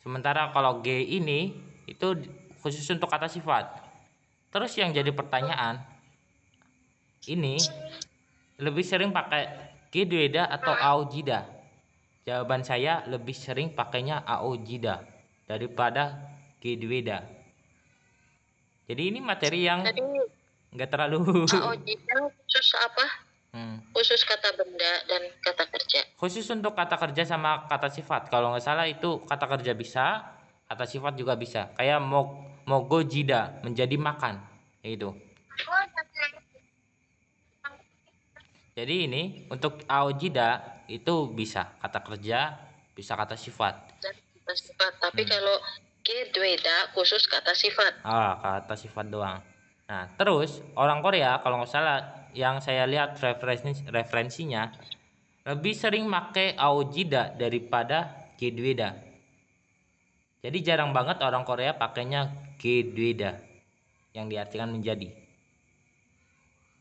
Speaker 1: Sementara kalau G ini itu khusus untuk kata sifat. Terus yang jadi pertanyaan, ini lebih sering pakai G dweda atau aujida? Jawaban saya lebih sering pakainya aujida daripada G dweda. Jadi ini materi yang nggak terlalu.
Speaker 3: Aujida khusus apa? Khusus kata benda dan kata kerja.
Speaker 1: Khusus untuk kata kerja sama kata sifat. Kalau nggak salah itu kata kerja bisa, kata sifat juga bisa. Kayak mogo jida menjadi makan, itu. Jadi ini untuk aujida itu bisa kata kerja, bisa kata sifat.
Speaker 3: Kata sifat. Tapi kalau gedweda khusus kata sifat.
Speaker 1: Kata sifat doang. Nah, terus orang Korea kalau nggak salah yang saya lihat referensinya lebih sering pakai aujida daripada gedweda. Jadi jarang banget orang Korea pakainya gedweda yang diartikan menjadi.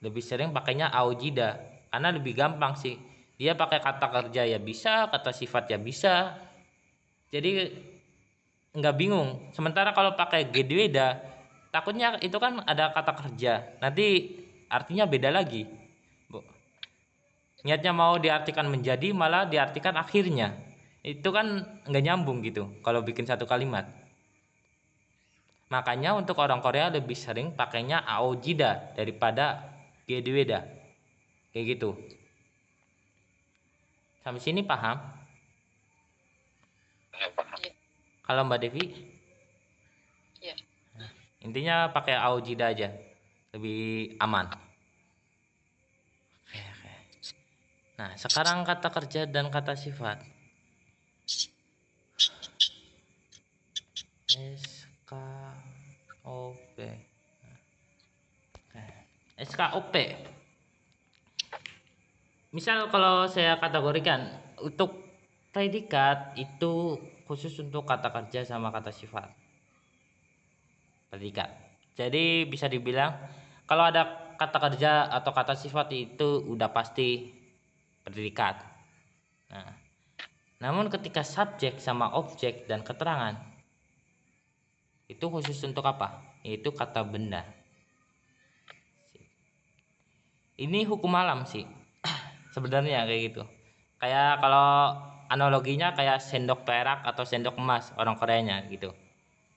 Speaker 1: Lebih sering pakainya aujida karena lebih gampang sih. Dia pakai kata kerja ya bisa, kata sifat ya bisa. Jadi nggak bingung. Sementara kalau pakai gedweda takutnya itu kan ada kata kerja, nanti artinya beda lagi. Niatnya mau diartikan menjadi malah diartikan akhirnya. Itu kan nggak nyambung gitu kalau bikin satu kalimat. Makanya untuk orang Korea lebih sering pakainya aojida daripada gedweda. Kayak gitu. Sampai sini paham?
Speaker 2: Ya, paham.
Speaker 1: Kalau Mbak Devi?
Speaker 3: Iya.
Speaker 1: Intinya pakai aujida aja, lebih aman. Oke. Nah, sekarang kata kerja dan kata sifat. SKOP. SKOP. Misal kalau saya kategorikan untuk predikat itu khusus untuk kata kerja sama kata sifat. Predikat. Jadi bisa dibilang kalau ada kata kerja atau kata sifat itu udah pasti predikat. Nah, namun ketika subjek sama objek dan keterangan itu khusus untuk apa? Yaitu kata benda. Ini hukum alam sih. Sebenarnya kayak gitu. Kayak kalau analoginya kayak sendok perak atau sendok emas orang Koreanya gitu.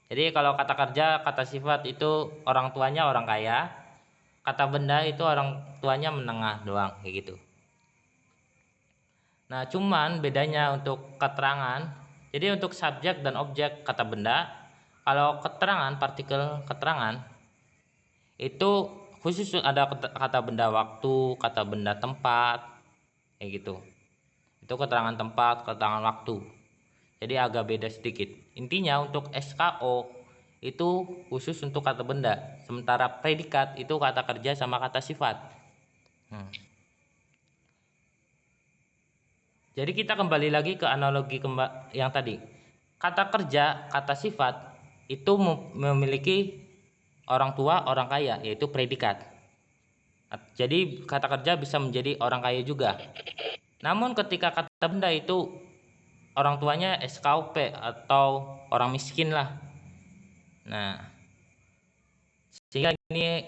Speaker 1: Jadi kalau kata kerja, kata sifat itu orang tuanya orang kaya, kata benda itu orang tuanya menengah doang kayak gitu. Nah, cuman bedanya untuk keterangan. Jadi untuk subjek dan objek kata benda, kalau keterangan partikel keterangan itu khusus ada kata benda waktu, kata benda tempat kayak gitu. Itu keterangan tempat, keterangan waktu. Jadi agak beda sedikit. Intinya untuk SKO itu khusus untuk kata benda, sementara predikat itu kata kerja sama kata sifat. Jadi kita kembali lagi ke analogi yang tadi. Kata kerja, kata sifat itu memiliki orang tua, orang kaya, yaitu predikat. Jadi kata kerja bisa menjadi orang kaya juga. Namun ketika kata benda itu orang tuanya SKOP atau orang miskin lah. Nah, sehingga ini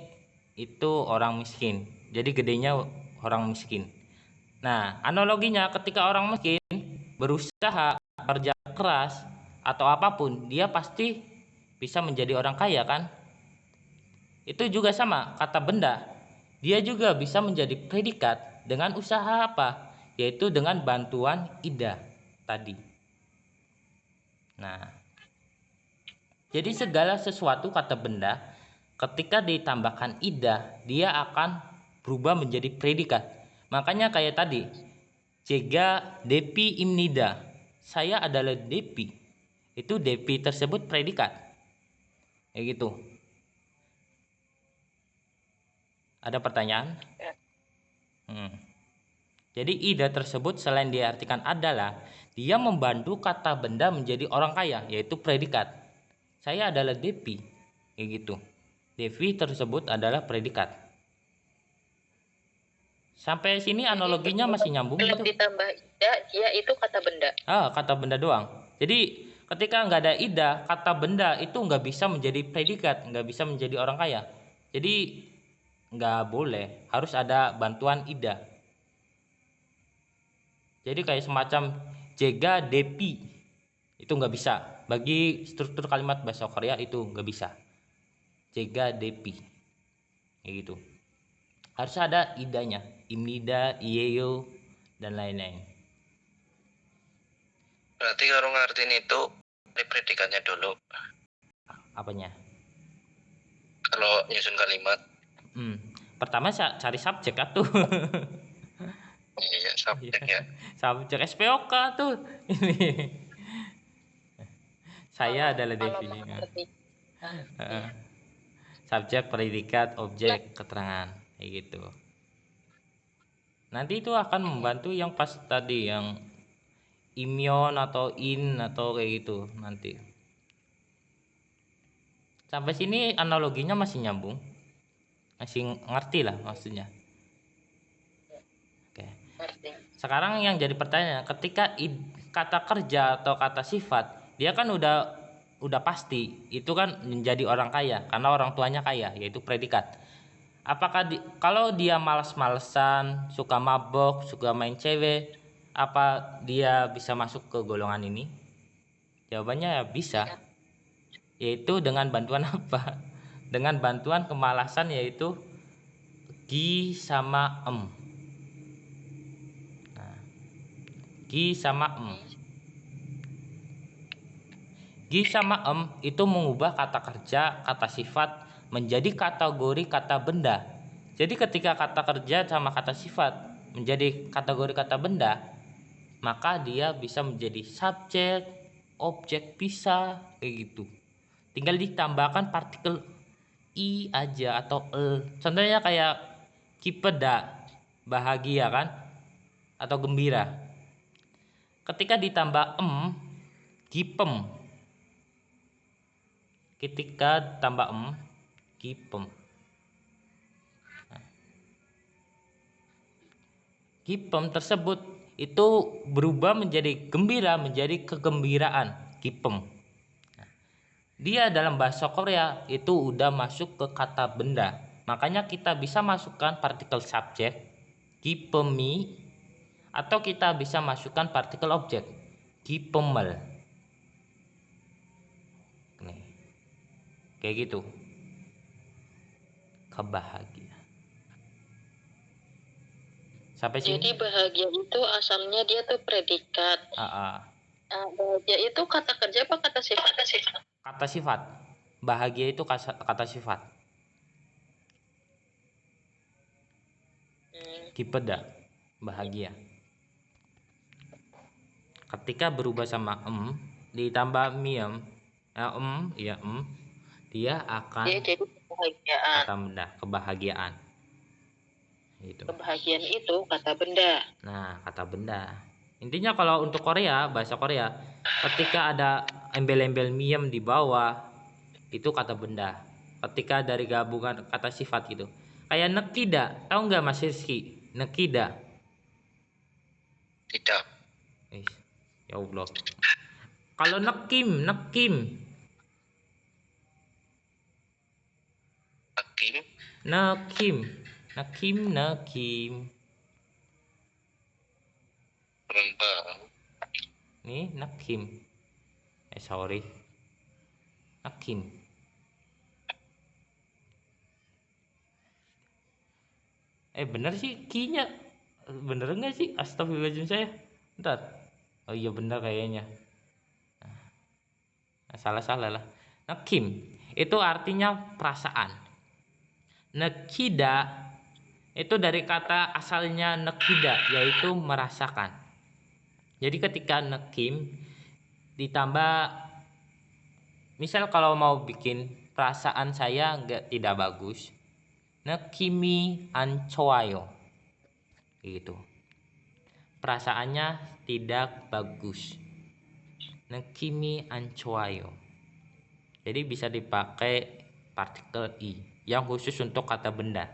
Speaker 1: itu orang miskin. Jadi gedenya orang miskin. Nah, analoginya ketika orang miskin berusaha kerja keras atau apapun, dia pasti bisa menjadi orang kaya kan? Itu juga sama, kata benda. Dia juga bisa menjadi predikat dengan usaha apa? Yaitu dengan bantuan ida tadi. Nah, jadi segala sesuatu kata benda ketika ditambahkan ida, dia akan berubah menjadi predikat. Makanya kayak tadi, Jega Depi Imnida, saya adalah Depi. Itu Depi tersebut predikat. Kayak gitu. Ada pertanyaan? Jadi ida tersebut selain diartikan adalah, dia membantu kata benda menjadi orang kaya, yaitu predikat. Saya adalah Depi. Kayak gitu. Devi tersebut adalah predikat. Sampai sini analoginya masih nyambung
Speaker 3: Kalau
Speaker 1: gitu?
Speaker 3: ditambah ida, dia itu kata benda.
Speaker 1: Kata benda doang. Jadi ketika nggak ada ida, kata benda itu nggak bisa menjadi predikat, nggak bisa menjadi orang kaya. Jadi nggak boleh, harus ada bantuan ida. Jadi kayak semacam Jega Depi itu nggak bisa. Bagi struktur kalimat bahasa Korea itu nggak bisa. Jega Depi kayak gitu. Harus ada idanya, imnida, iyeyo, dan lain-lain.
Speaker 2: Berarti kalau ngertiin itu ini predikatnya dulu.
Speaker 1: Apanya?
Speaker 2: Kalau nyusun kalimat.
Speaker 1: Pertama cari subjek tuh.
Speaker 2: Iya, subjek ya.
Speaker 1: Subjek SPOK tuh. Ini. Saya adalah definisinya. Subjek, predikat, objek, keterangan, kayak gitu. Nanti itu akan membantu yang pas tadi, yang imion atau in atau kayak gitu nanti. Sampai sini analoginya masih nyambung, masih ngerti lah maksudnya. Oke. Sekarang yang jadi pertanyaan, ketika kata kerja atau kata sifat, dia kan udah pasti itu kan menjadi orang kaya karena orang tuanya kaya, yaitu predikat. Apakah kalau dia malas-malesan, suka mabok, suka main cewek, apa dia bisa masuk ke golongan ini? Jawabannya ya bisa. Yaitu dengan bantuan apa? Dengan bantuan kemalasan, yaitu gi sama em. Nah, Gi sama em. Gi sama em itu mengubah kata kerja, kata sifat menjadi kategori kata benda. Jadi ketika kata kerja sama kata sifat menjadi kategori kata benda, maka dia bisa menjadi subjek, objek, bisa kayak gitu. Tinggal ditambahkan partikel i aja atau el. Contohnya kayak kipeda, bahagia kan, atau gembira. Ketika ditambah gipem. Ketika tambah gipem. Gipem tersebut itu berubah menjadi gembira, menjadi kegembiraan. Gipem. Dia dalam bahasa Korea itu udah masuk ke kata benda. Makanya kita bisa masukkan partikel subjek gipemi, atau kita bisa masukkan partikel objek gipemel. Nih. Kayak gitu. Kebahagiaan. Sampai sini.
Speaker 3: Jadi bahagia itu asalnya dia tuh predikat. Bahagia itu kata kerja apa kata sifat?
Speaker 1: Kata sifat. Bahagia itu kata sifat. Kipeda, bahagia. Ketika berubah sama ditambah miem, dia akan
Speaker 3: Dia jadi kebahagiaan.
Speaker 1: kata benda, kebahagiaan. Gitu.
Speaker 3: Kebahagiaan itu kata benda.
Speaker 1: Nah, kata benda. Intinya kalau untuk Korea, bahasa Korea, ketika ada embel-embel miem di bawah, itu kata benda. Ketika dari gabungan kata sifat gitu. Kayak nekida, tahu nggak Mas Rizky? Nekida.
Speaker 2: Tidak.
Speaker 1: Ya Allah. Kalau nekim.
Speaker 2: Hakim.
Speaker 1: Nekim.
Speaker 2: Rembang.
Speaker 1: Nih, nekim. Sorry. Nekim. Bener sih kinya. Bener enggak sih? Astagfirullahaladzim saya. Bentar. Oh iya bener kayaknya. Salah lah. Nekim itu artinya perasaan. Nekida itu dari kata asalnya nekida, yaitu merasakan. Jadi ketika nekim ditambah, misal kalau mau bikin perasaan saya tidak bagus, nekimi ancoayo gitu, perasaannya tidak bagus, nekimi ancoayo. Jadi bisa dipakai partikel i yang khusus untuk kata benda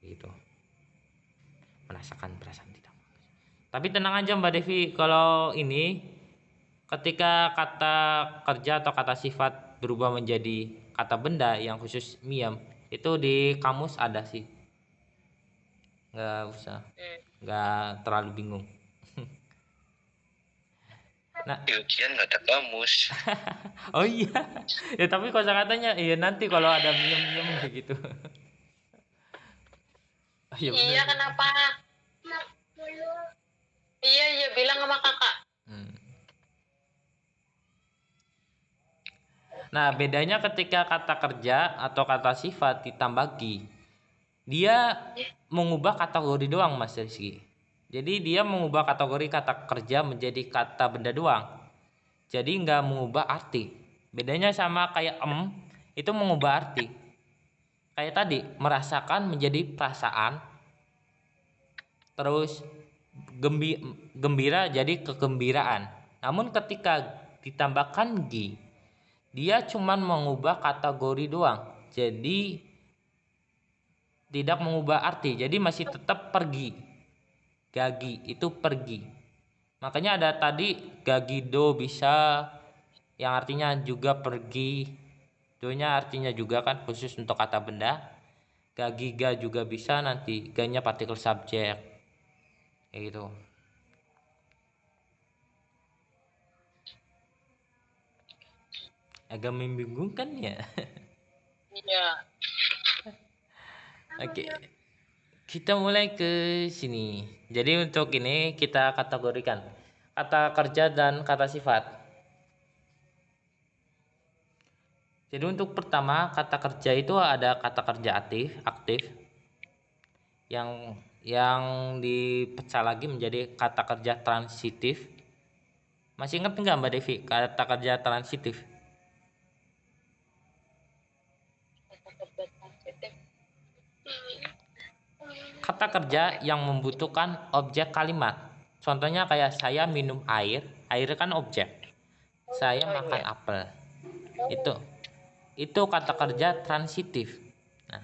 Speaker 1: gitu, merasakan perasaan tidak bagus. Tapi tenang aja Mbak Devi, kalau ini ketika kata kerja atau kata sifat berubah menjadi kata benda yang khusus miem, itu di kamus ada sih, nggak usah, nggak terlalu bingung. Nah,
Speaker 2: di ujian nggak ada kamus.
Speaker 1: oh iya ya, tapi kosakatanya iya nanti kalau ada miem kayak gitu.
Speaker 3: Iya kenapa? Iya bilang sama kakak.
Speaker 1: Nah, bedanya ketika kata kerja atau kata sifat ditambah gi, dia mengubah kategori doang Mas Rizky. Jadi dia mengubah kategori kata kerja menjadi kata benda doang. Jadi nggak mengubah arti. Bedanya sama kayak itu mengubah arti. Kayak tadi merasakan menjadi perasaan. Terus gembira jadi kegembiraan. Namun ketika ditambahkan gi, dia cuman mengubah kategori doang. Jadi tidak mengubah arti. Jadi masih tetap pergi. Gagi itu pergi. Makanya ada tadi gagido bisa yang artinya juga pergi. Do-nya artinya juga kan khusus untuk kata benda. Gagiga juga bisa, nanti ga-nya partikel subjek. Kayak gitu. Agak membingungkan ya.
Speaker 3: Iya.
Speaker 1: Oke. Kita mulai ke sini. Jadi untuk ini kita kategorikan kata kerja dan kata sifat. Jadi untuk pertama kata kerja itu ada kata kerja aktif yang dipecah lagi menjadi kata kerja transitif. Masih ingat nggak Mbak Devi kata kerja transitif? Kata kerja yang membutuhkan objek kalimat. Contohnya kayak saya minum air, air kan objek. Saya makan apel. Itu kata kerja transitif. Nah,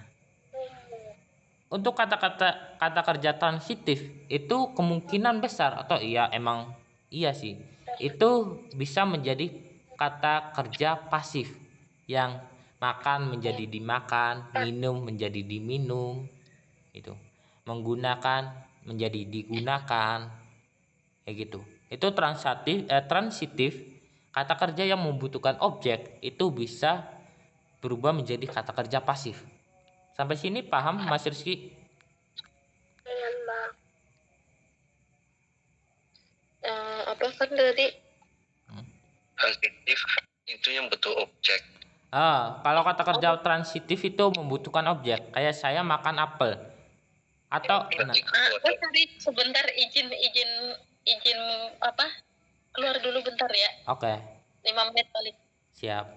Speaker 1: untuk kata kerja transitif itu kemungkinan besar atau iya emang iya sih. Itu bisa menjadi kata kerja pasif yang makan menjadi dimakan, minum menjadi diminum, itu. Menggunakan menjadi digunakan, kayak gitu. Itu transitif kata kerja yang membutuhkan objek itu bisa berubah menjadi kata kerja pasif. Sampai sini paham Mas Rizky?
Speaker 3: Apa kan tadi?
Speaker 2: Transitif itu yang butuh objek.
Speaker 1: Kalau kata kerja transitif itu membutuhkan objek, kayak saya makan apel. Atau
Speaker 2: Berarti
Speaker 3: Aku tadi sebentar izin apa? Keluar dulu bentar ya.
Speaker 1: oke,
Speaker 3: 5 menit paling.
Speaker 1: siap.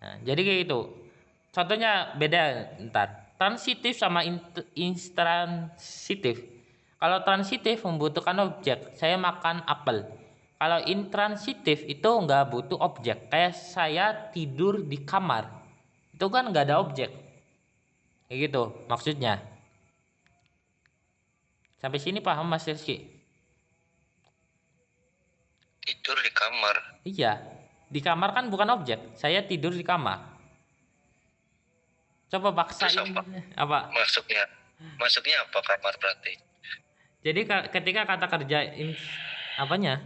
Speaker 1: Nah, jadi kayak gitu. Contohnya beda ntar. Transitif sama intransitif. Kalau transitif membutuhkan objek, saya makan apel. Kalau intransitif itu nggak butuh objek, kayak saya tidur di kamar. Itu kan nggak ada objek. Kayak gitu maksudnya. Sampai sini paham Mas Rizky?
Speaker 2: tidur di kamar.
Speaker 1: Iya. Di kamar kan bukan objek. Saya tidur di kamar. Coba paksain.
Speaker 2: Terus
Speaker 1: Apa?
Speaker 2: Masuknya apa kamar berarti?
Speaker 1: Jadi ketika kata kerja apanya?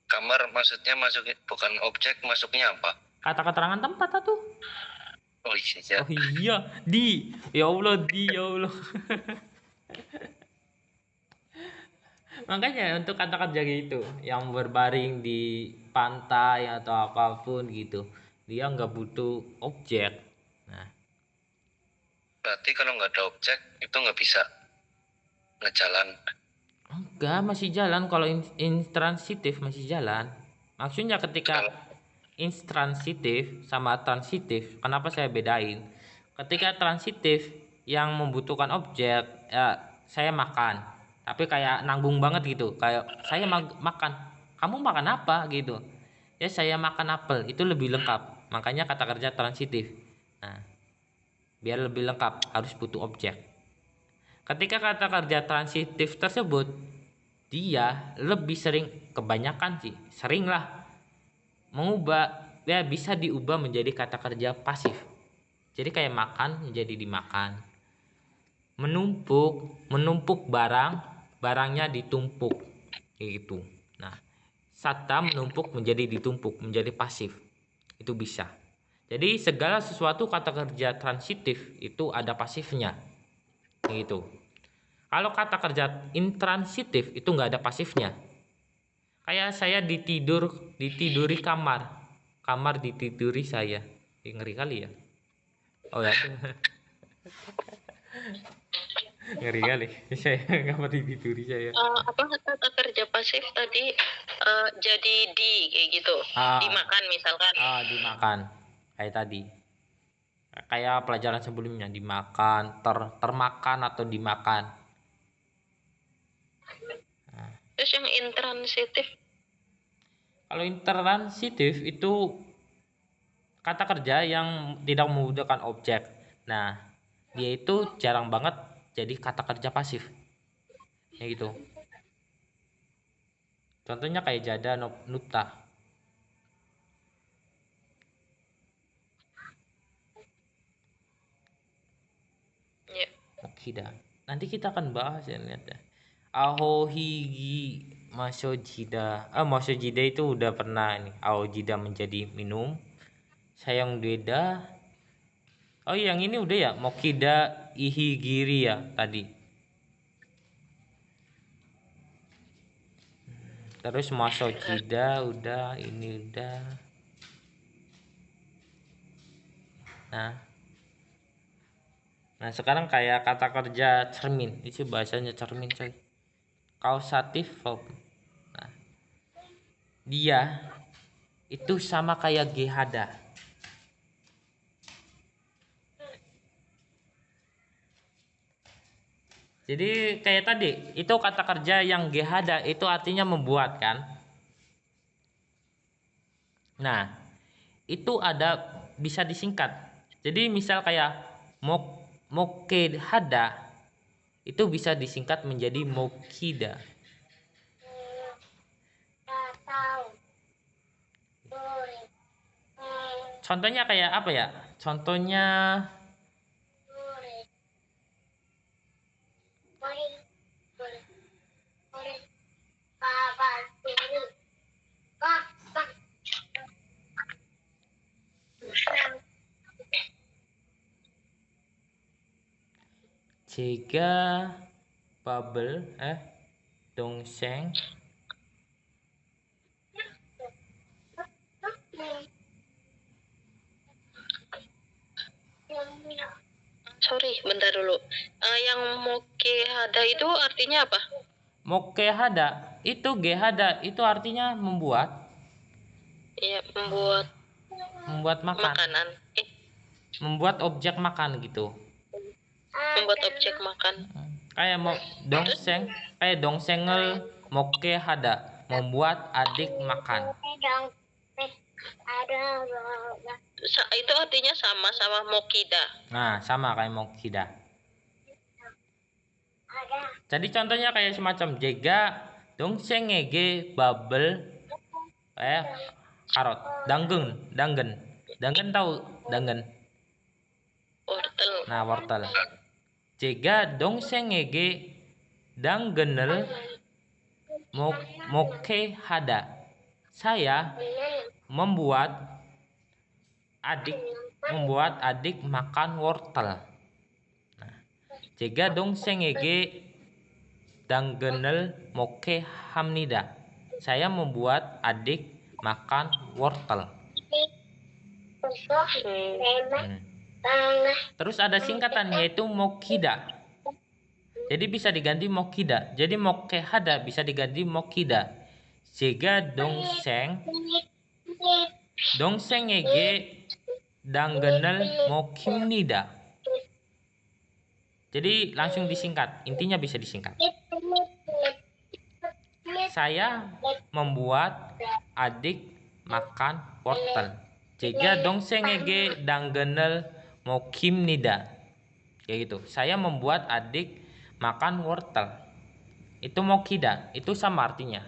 Speaker 2: Kamar maksudnya masuknya bukan objek, masuknya apa?
Speaker 1: Kata keterangan tempat tuh.
Speaker 2: Oh iya.
Speaker 1: Oh iya, di. Ya Allah, di ya Allah. Makanya untuk kata kerja gitu yang berbaring di pantai atau apapun gitu, dia nggak butuh objek. Nah,
Speaker 2: Berarti kalau nggak ada objek itu nggak bisa ngejalan.
Speaker 1: enggak, masih jalan. Kalau intransitif masih jalan. Maksudnya ketika intransitif sama transitif, kenapa saya bedain? Ketika transitif yang membutuhkan objek, ya saya makan, tapi kayak nanggung banget gitu, kayak saya makan, kamu makan apa gitu, ya saya makan apel, itu lebih lengkap. Makanya kata kerja transitif. Nah, biar lebih lengkap harus butuh objek. Ketika kata kerja transitif tersebut, dia lebih sering, kebanyakan sih sering lah, mengubah, ya bisa diubah menjadi kata kerja pasif. Jadi kayak makan menjadi dimakan, menumpuk barangnya ditumpuk, kayak gitu. Nah, kata menumpuk menjadi ditumpuk menjadi pasif, itu bisa. Jadi segala sesuatu kata kerja transitif itu ada pasifnya, kayak gitu. Kalau kata kerja intransitif itu nggak ada pasifnya. Kayak saya ditiduri kamar ditiduri saya. Ngeri kali ya. Oh ya. Ngeri kali. Saya kamar ditiduri saya.
Speaker 3: Apa kata kerja pasif tadi jadi kayak gitu. Dimakan misalkan.
Speaker 1: Dimakan. Kayak tadi. Kayak pelajaran sebelumnya dimakan, termakan atau dimakan.
Speaker 3: Terus yang intransitif?
Speaker 1: Kalau intransitif itu kata kerja yang tidak membutuhkan objek. Nah, dia itu jarang banget jadi kata kerja pasif. Ya gitu. Contohnya kayak jada, nuta.
Speaker 3: Ya.
Speaker 1: Makida. Nanti kita akan bahas ya, lihat ya. Ahohigi masojida. Masojida itu udah pernah ini. Ahojida menjadi minum. Sayang beda. Oh, yang ini udah ya, Mokida Ihigiri ya tadi. Terus Masojida udah, ini udah. Nah, nah sekarang kayak kata kerja cermin, itu bahasanya cermin coy. Causative verb. Nah, dia itu sama kayak Gehada. Jadi kayak tadi, itu kata kerja yang Gehada itu artinya membuat kan. Nah, itu ada bisa disingkat. Jadi misal kayak Mokehada itu bisa disingkat menjadi Mokida. Contohnya kayak apa ya? Contohnya Jega Bubble Dongseng.
Speaker 3: Sorry, bentar dulu. Yang Mokehada itu artinya apa?
Speaker 1: Mokehada itu Gehada itu artinya membuat
Speaker 3: Ya, membuat
Speaker 1: makan,
Speaker 3: makanan.
Speaker 1: membuat objek makan gitu.
Speaker 3: Membuat objek makan.
Speaker 1: Kayak mau dongseng, kayak dongsengel Mokehada membuat adik makan.
Speaker 3: Itu artinya sama Mokida.
Speaker 1: Nah, sama kayak Mokida. Jadi contohnya kayak semacam jega dongseng ngege bubble karot, dangen tahu dangen.
Speaker 3: Wortel.
Speaker 1: Nah, wortel. Jega dongseng ngege danggenel moke hada. Saya membuat adik makan wortel. Nah, jega dongseng ngege danggenel moke hamnida. Saya membuat adik makan wortel. Terus ada singkatan yaitu Mokida. Jadi bisa diganti Mokida. Jadi Mokehada bisa diganti Mokida. Jega dongseng ege danggenel mokimnida. Jadi langsung disingkat. Intinya bisa disingkat. Saya membuat adik makan wortel. Jega dongseng ege danggenel mokimnida. Kayak gitu. Saya membuat adik makan wortel. Itu Mokida. Itu sama artinya.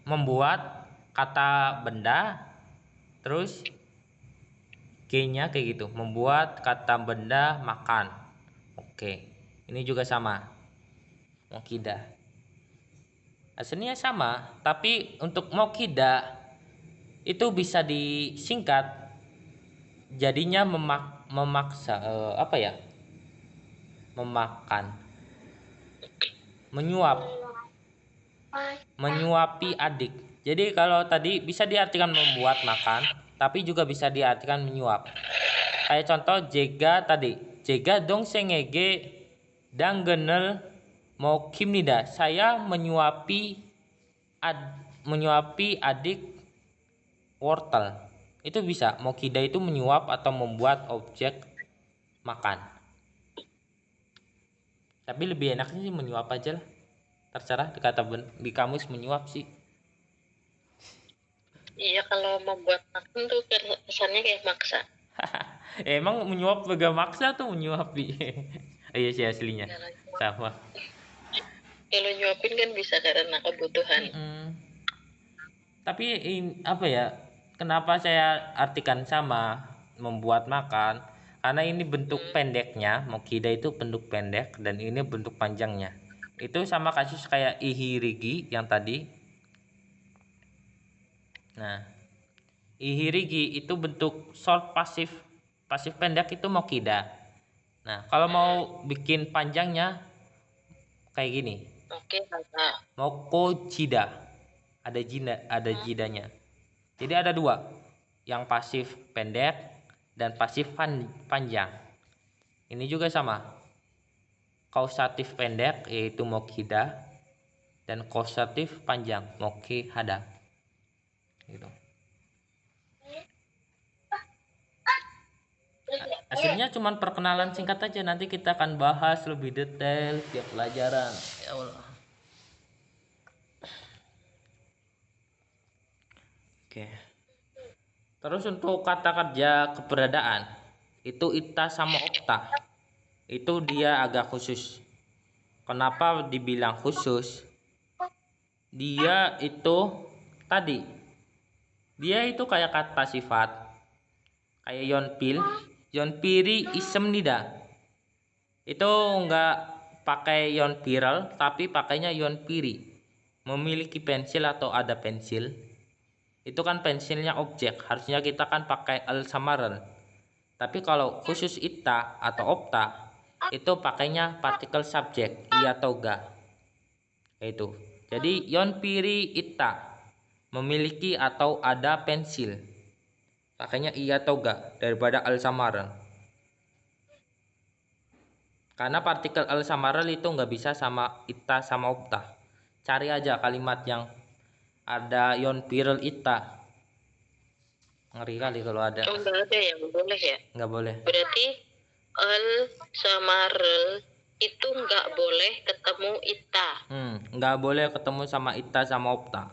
Speaker 1: Membuat kata benda terus G-nya kayak gitu. Membuat kata benda makan. Oke. Ini juga sama. Mokida. Aslinya sama, tapi untuk Mokida itu bisa disingkat jadinya memaksa apa ya? Memakan. Menyuapi adik. Jadi kalau tadi bisa diartikan membuat makan, tapi juga bisa diartikan menyuap. Kayak contoh jega tadi, jega dongseng ngege danggenel mau kimnida. Saya menyuapi adik wortel. Itu bisa, mokida itu menyuap atau membuat objek makan. Tapi lebih enaknya sih menyuap aja lah. Terserah di kamus menyuap sih.
Speaker 3: Iya, kalau membuat makan tuh kesannya kayak maksa.
Speaker 1: Emang menyuap juga maksa tuh menyuapi. Iya sih aslinya sama.
Speaker 3: Kalau nyuapin kan bisa karena kebutuhan.
Speaker 1: Tapi apa ya? Kenapa saya artikan sama membuat makan? Karena ini bentuk pendeknya, mokida itu bentuk pendek dan ini bentuk panjangnya. Itu sama kasus kayak ihirigi yang tadi. Nah, Ihirigi itu bentuk short pasif pendek itu mokida. Nah, kalau mau bikin panjangnya kayak gini.
Speaker 3: Oke, hada.
Speaker 1: Moko jida. Ada jidanya. Jadi ada dua. Yang pasif pendek dan pasif panjang. Ini juga sama. Kausatif pendek yaitu mokida dan kausatif panjang mokihada. Gitu. Hasilnya cuman perkenalan singkat aja, nanti kita akan bahas lebih detail tiap pelajaran. Ya Allah. Oke. Terus untuk kata kerja keberadaan itu ita sama opta. Itu dia agak khusus. Kenapa dibilang khusus? Dia itu tadi dia itu kayak kata sifat kayak yonpiri isem nida. Itu enggak pakai yonpiral tapi pakainya yonpiri. Memiliki pensil atau ada pensil. Itu kan pensilnya objek, harusnya kita kan pakai al samaran. Tapi kalau khusus ita atau opta itu pakainya partikel subjek iya atau ga. Itu. Jadi yonpiri ita memiliki atau ada pensil. Pakainya iya atau ga daripada al samaran. Karena partikel al samaran itu nggak bisa sama ita sama opta. Cari aja kalimat yang ada yonpiril ita. Ngeri kali kalau ada.
Speaker 3: Oh, nggak ada yang boleh ya?
Speaker 1: Nggak boleh.
Speaker 3: Berarti al sama rel itu nggak boleh ketemu ita.
Speaker 1: Nggak boleh ketemu sama ita sama opta.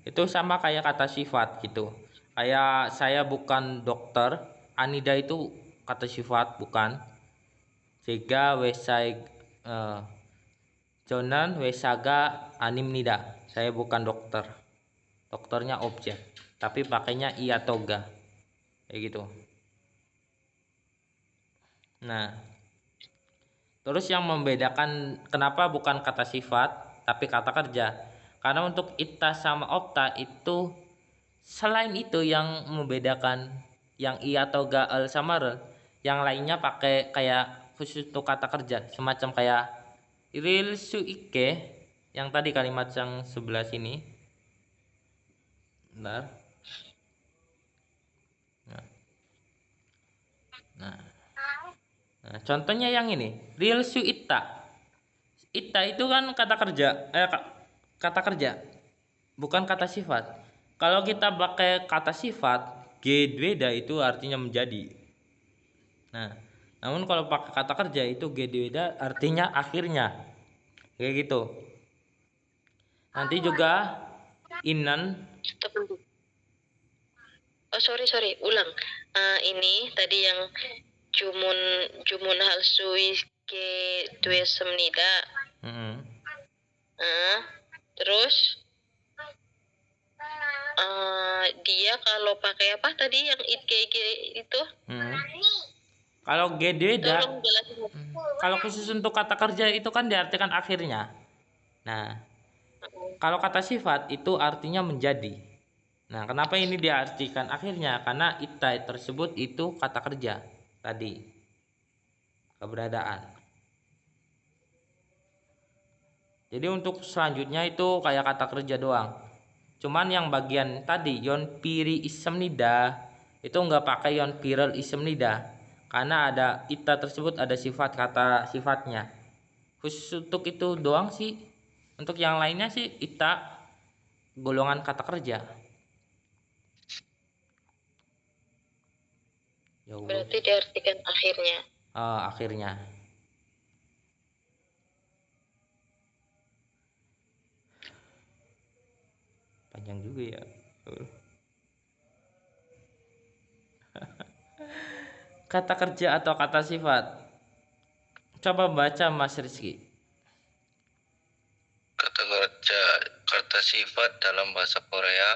Speaker 1: Itu sama kayak kata sifat gitu. Kayak saya bukan dokter, Anida itu kata sifat bukan. Sehingga wesai Jonan wesaga anim nida. Saya bukan dokter. Dokternya objek, tapi pakainya iya atau ga. Kayak gitu. Nah, terus yang membedakan kenapa bukan kata sifat tapi kata kerja? Karena untuk ita sama opta itu selain itu yang membedakan yang iya atau ga al sama rel, yang lainnya pakai kayak khusus untuk kata kerja, semacam kayak iril suike yang tadi kalimat yang sebelah sini. Bentar. Nah, contohnya yang ini, real su ita. Ita itu kan kata kerja, kata kerja, bukan kata sifat. Kalau kita pakai kata sifat, gedweda itu artinya menjadi. Nah, namun kalau pakai kata kerja itu gedweda artinya akhirnya. Kayak gitu. Nanti juga inan.
Speaker 3: Oh, sorry, ulang. Ini tadi yang jumun hal sui ke dua semnida. Terus dia kalau pakai apa tadi yang itu?
Speaker 1: Kalau gedweda,
Speaker 3: Tolong jelasin.
Speaker 1: kalau khusus untuk kata kerja itu kan diartikan akhirnya. Nah, kalau kata sifat itu artinya menjadi. Nah, kenapa ini diartikan akhirnya? Karena ita tersebut itu kata kerja tadi. Keberadaan. Jadi untuk selanjutnya itu kayak kata kerja doang. Cuman yang bagian tadi yon piri isem nida itu nggak pakai yon pirel isem nida. Karena ada ita tersebut ada sifat kata sifatnya. Khusus untuk itu doang sih. Untuk yang lainnya sih ita golongan kata kerja. Ya Allah.
Speaker 3: Berarti diartikan akhirnya.
Speaker 1: Akhirnya. Panjang juga ya. Kata kerja atau kata sifat. Coba baca Mas Rizky.
Speaker 2: Kata kerja, kata sifat dalam bahasa Korea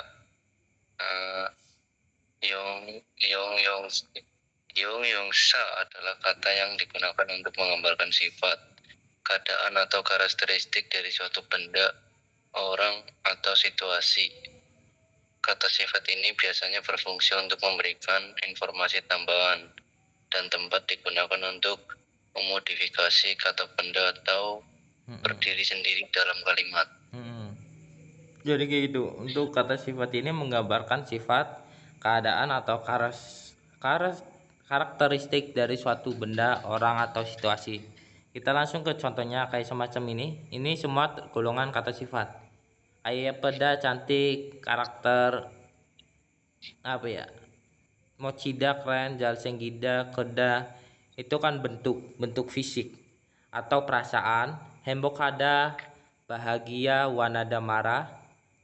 Speaker 2: Yongsa adalah kata yang digunakan untuk menggambarkan sifat, keadaan atau karakteristik dari suatu benda, orang, atau situasi. Kata sifat ini biasanya berfungsi untuk memberikan informasi tambahan dan tempat digunakan untuk memodifikasi kata benda atau berdiri sendiri dalam kalimat.
Speaker 1: Jadi kayak gitu. Untuk kata sifat ini menggambarkan sifat, keadaan atau karakteristik dari suatu benda, orang atau situasi. Kita langsung ke contohnya kayak semacam ini. Ini semua golongan kata sifat. Kayak peda, cantik, karakter, apa ya? Mochida, keren, jalsenggida, keda. Itu kan bentuk fisik atau perasaan. Hembokada, bahagia, wanada marah,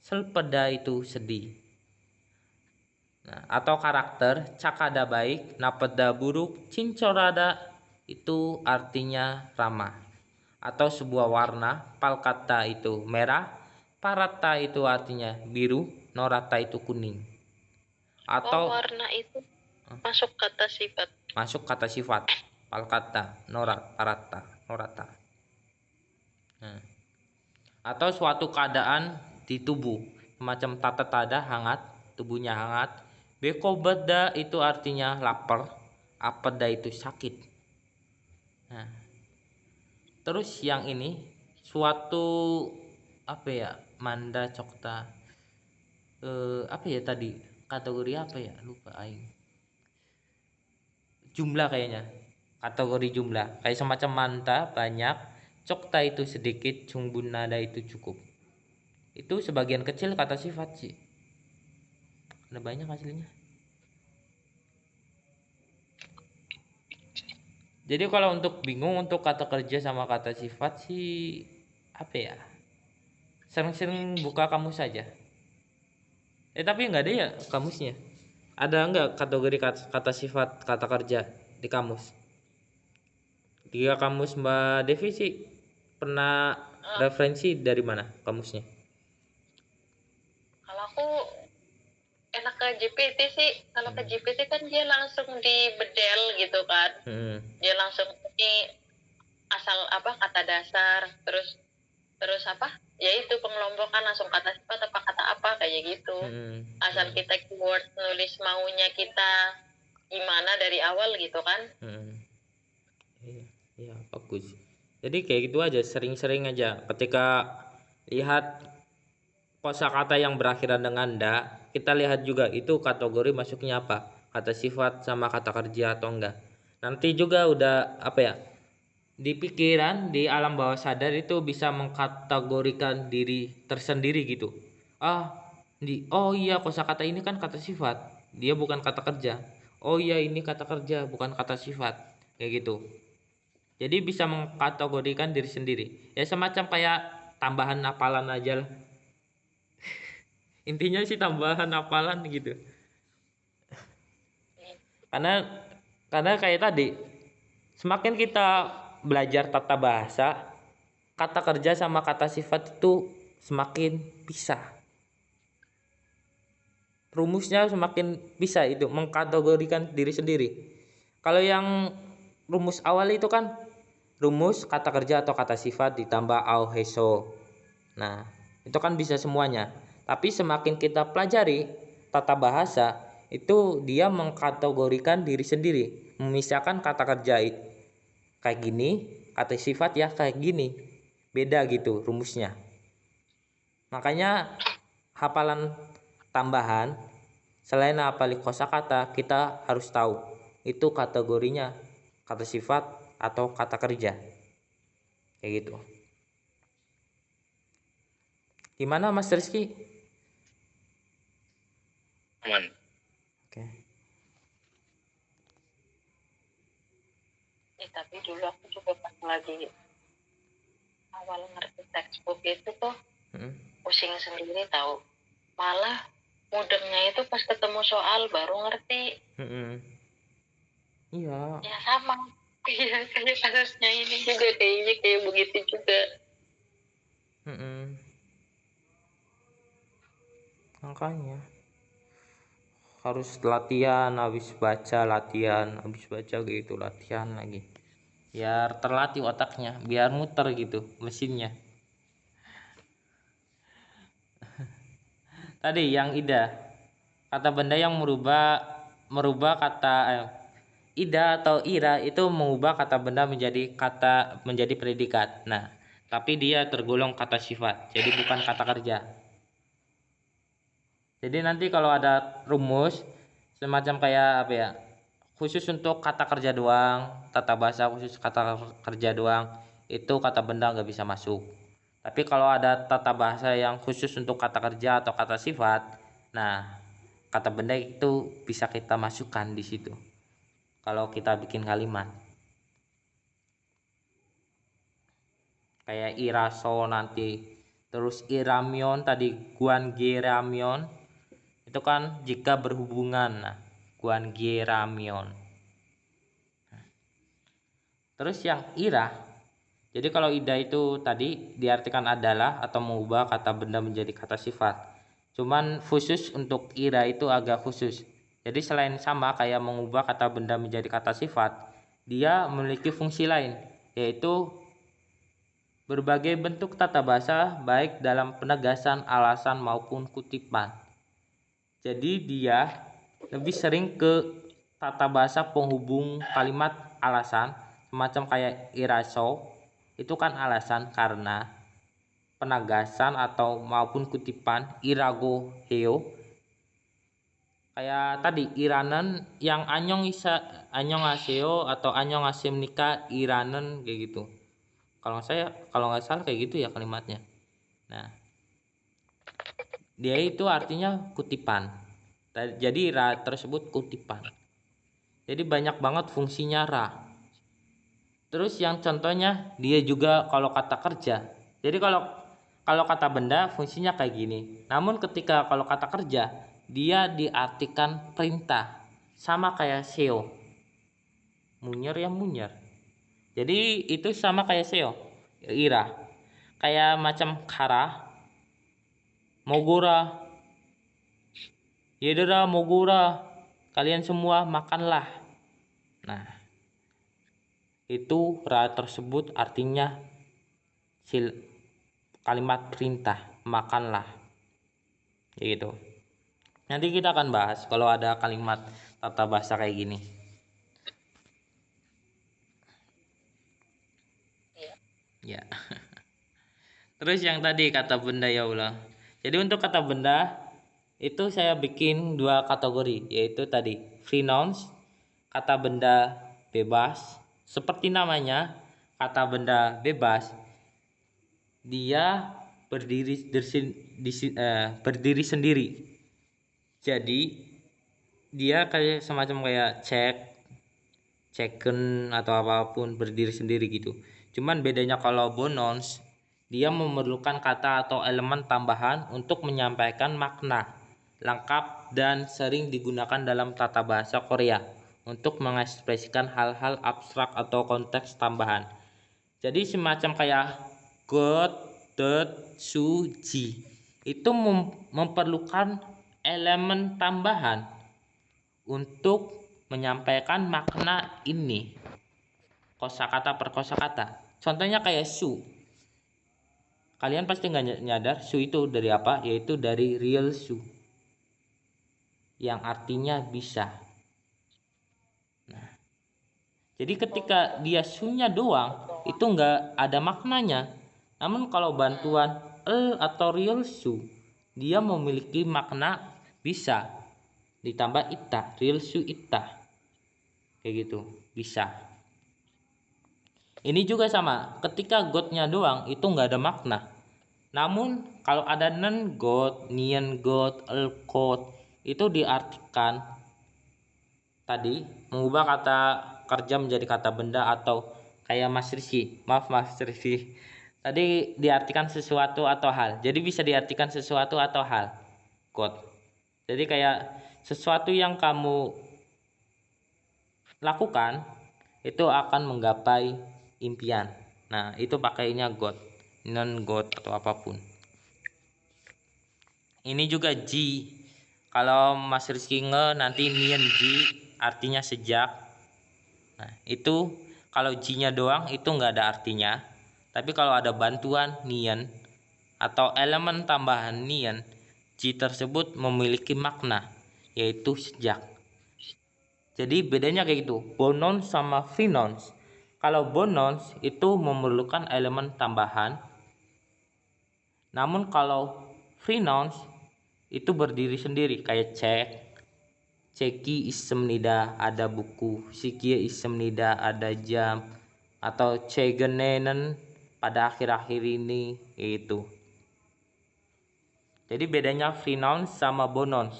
Speaker 1: selpeda itu sedih. Nah, atau karakter, cakada baik, napeda buruk, cincorada itu artinya ramah. Atau sebuah warna, palkata itu merah, parata itu artinya biru, norata itu kuning. Atau
Speaker 3: warna itu masuk kata sifat.
Speaker 1: masuk kata sifat, palkata, norat, parata, norata. Nah, atau suatu keadaan di tubuh, semacam tata tada hangat, tubuhnya hangat. Beko beda itu artinya lapar, apeda itu sakit. Nah, terus yang ini suatu apa ya, manda cokta, apa ya tadi kategori apa ya, lupa aing. Jumlah kayaknya, kategori jumlah kayak semacam manta banyak, cokta itu sedikit, cumbun nada itu cukup. Itu sebagian kecil kata sifat sih, ada banyak hasilnya. Jadi kalau untuk bingung untuk kata kerja sama kata sifat sih apa ya, sering-sering buka kamus saja. Tapi nggak ada ya kamusnya. Ada nggak kategori kata sifat kata kerja di kamus? Tiga kamus Mbak Devi sih pernah referensi dari mana kamusnya?
Speaker 3: Kalau aku enak ke GPT sih. Kalau ke GPT kan dia langsung dibedel gitu kan. Dia langsung ini asal apa kata dasar, terus apa? Ya itu pengelompokan langsung kata sifat apa kata apa kayak gitu. Asal kita keyword nulis maunya kita gimana dari awal gitu kan.
Speaker 1: Iya, bagus. Jadi kayak gitu aja, sering-sering aja ketika lihat kosakata yang berakhiran dengan da, kita lihat juga itu kategori masuknya apa, kata sifat sama kata kerja atau enggak. Nanti juga udah apa ya, di pikiran, di alam bawah sadar itu bisa mengkategorikan diri tersendiri gitu. Oh iya, kosakata ini kan kata sifat, dia bukan kata kerja. Oh iya, ini kata kerja bukan kata sifat, kayak gitu. Jadi bisa mengkategorikan diri sendiri. Ya semacam kayak tambahan hafalan aja lah. Intinya sih tambahan hafalan gitu. Karena kayak tadi, semakin kita belajar tata bahasa, kata kerja sama kata sifat itu semakin pisah. Rumusnya semakin bisa itu mengkategorikan diri sendiri. Kalau yang rumus awal itu kan rumus kata kerja atau kata sifat ditambah au heso. Nah, itu kan bisa semuanya. Tapi semakin kita pelajari tata bahasa, itu dia mengkategorikan diri sendiri, memisahkan kata kerja kayak gini, kata sifat ya kayak gini. Beda gitu rumusnya. Makanya hafalan tambahan selain hafal kosakata, kita harus tahu itu kategorinya kata sifat atau kata kerja. Kayak gitu. Gimana Mas Rizky?
Speaker 2: Aman.
Speaker 1: Oke.
Speaker 3: Tapi dulu aku juga pas lagi awal ngerti textbook itu tuh pusing sendiri tahu. Malah mudengnya itu pas ketemu soal baru ngerti.
Speaker 1: Iya.
Speaker 3: Ya sama. Iya kayak kasusnya ini juga kayaknya kayak begitu juga.
Speaker 1: Makanya harus latihan, habis baca latihan, habis baca gitu latihan lagi. Biar terlatih otaknya, biar muter gitu mesinnya. Tadi yang Ida kata benda yang merubah kata ida atau ira itu mengubah kata benda menjadi predikat. Nah, tapi dia tergolong kata sifat, jadi bukan kata kerja. Jadi nanti kalau ada rumus semacam kayak apa ya, khusus untuk kata kerja doang, tata bahasa khusus kata kerja doang, itu kata benda nggak bisa masuk. Tapi kalau ada tata bahasa yang khusus untuk kata kerja atau kata sifat, nah kata benda itu bisa kita masukkan di situ kalau kita bikin kalimat. Kayak iraso nanti, terus iramion tadi, guan geramion itu kan jika berhubungan. Nah, guan geramion. Terus yang ira, jadi kalau ida itu tadi diartikan adalah atau mengubah kata benda menjadi kata sifat. Cuman khusus untuk ira itu agak khusus. Jadi selain sama kayak mengubah kata benda menjadi kata sifat, dia memiliki fungsi lain, yaitu berbagai bentuk tata bahasa baik dalam penegasan, alasan maupun kutipan. Jadi dia lebih sering ke tata bahasa penghubung kalimat alasan, semacam kayak iraso, itu kan alasan karena penegasan atau maupun kutipan irago heo. Kayak tadi iranen yang anyong aseo atau anyong asem nikah iranen kayak gitu. Kalau nggak salah kayak gitu ya kalimatnya. Nah, dia itu artinya kutipan. Jadi ra tersebut kutipan. Jadi banyak banget fungsinya ra. Terus yang contohnya dia juga kalau kata kerja. Jadi kalau kata benda fungsinya kayak gini. Namun ketika kalau kata kerja dia diartikan perintah, sama kayak seo. Munyer ya munyer. Jadi itu sama kayak seo, ira. Kayak macam kara, mogora, yedera mogora, kalian semua makanlah. Nah, itu ra tersebut artinya kalimat perintah, makanlah. Gitu. Nanti kita akan bahas kalau ada kalimat tata bahasa kayak gini. Ya. Terus yang tadi kata benda ya Allah. Jadi untuk kata benda itu saya bikin 2 kategori, yaitu tadi free nouns, kata benda bebas. Seperti namanya, kata benda bebas dia berdiri sendiri. Jadi dia kayak semacam kayak checken atau apapun, berdiri sendiri gitu. Cuman bedanya kalau bonons, dia memerlukan kata atau elemen tambahan untuk menyampaikan makna lengkap dan sering digunakan dalam tata bahasa Korea untuk mengekspresikan hal-hal abstrak atau konteks tambahan. Jadi semacam kayak God, dot, su, ji itu memerlukan elemen tambahan untuk menyampaikan makna ini, kosakata per kosakata. Contohnya kayak su. Kalian pasti nggak nyadar su itu dari apa? Yaitu dari real su, yang artinya bisa. Nah, jadi ketika dia su-nya doang itu nggak ada maknanya. Namun kalau bantuan atau real su, dia memiliki makna bisa. Ditambah ita, real su ita. Kayak gitu, bisa. Ini juga sama, ketika God-nya doang itu nggak ada makna. Namun kalau ada non God, nian God, God itu diartikan tadi mengubah kata kerja menjadi kata benda, atau kayak Mas Rizky. Maaf Mas Rizky. Tadi diartikan sesuatu atau hal. Jadi bisa diartikan sesuatu atau hal. God. Jadi kayak sesuatu yang kamu lakukan itu akan menggapai impian. Nah, itu pakainya God, non God atau apapun. Ini juga ji. Kalau Mas Rizky nanti nian ji artinya sejak. Nah, itu kalau ji-nya doang itu nggak ada artinya. Tapi kalau ada bantuan nian atau elemen tambahan nian, ji tersebut memiliki makna. yaitu sejak. Jadi bedanya kayak gitu, bonons sama phenons. Kalau bonons itu memerlukan elemen tambahan, namun kalau phenons itu berdiri sendiri, kayak ceki issemnida ada buku, sikia issemnida ada jam, atau cegenenen pada akhir-akhir ini itu. Jadi bedanya phenons sama bonons.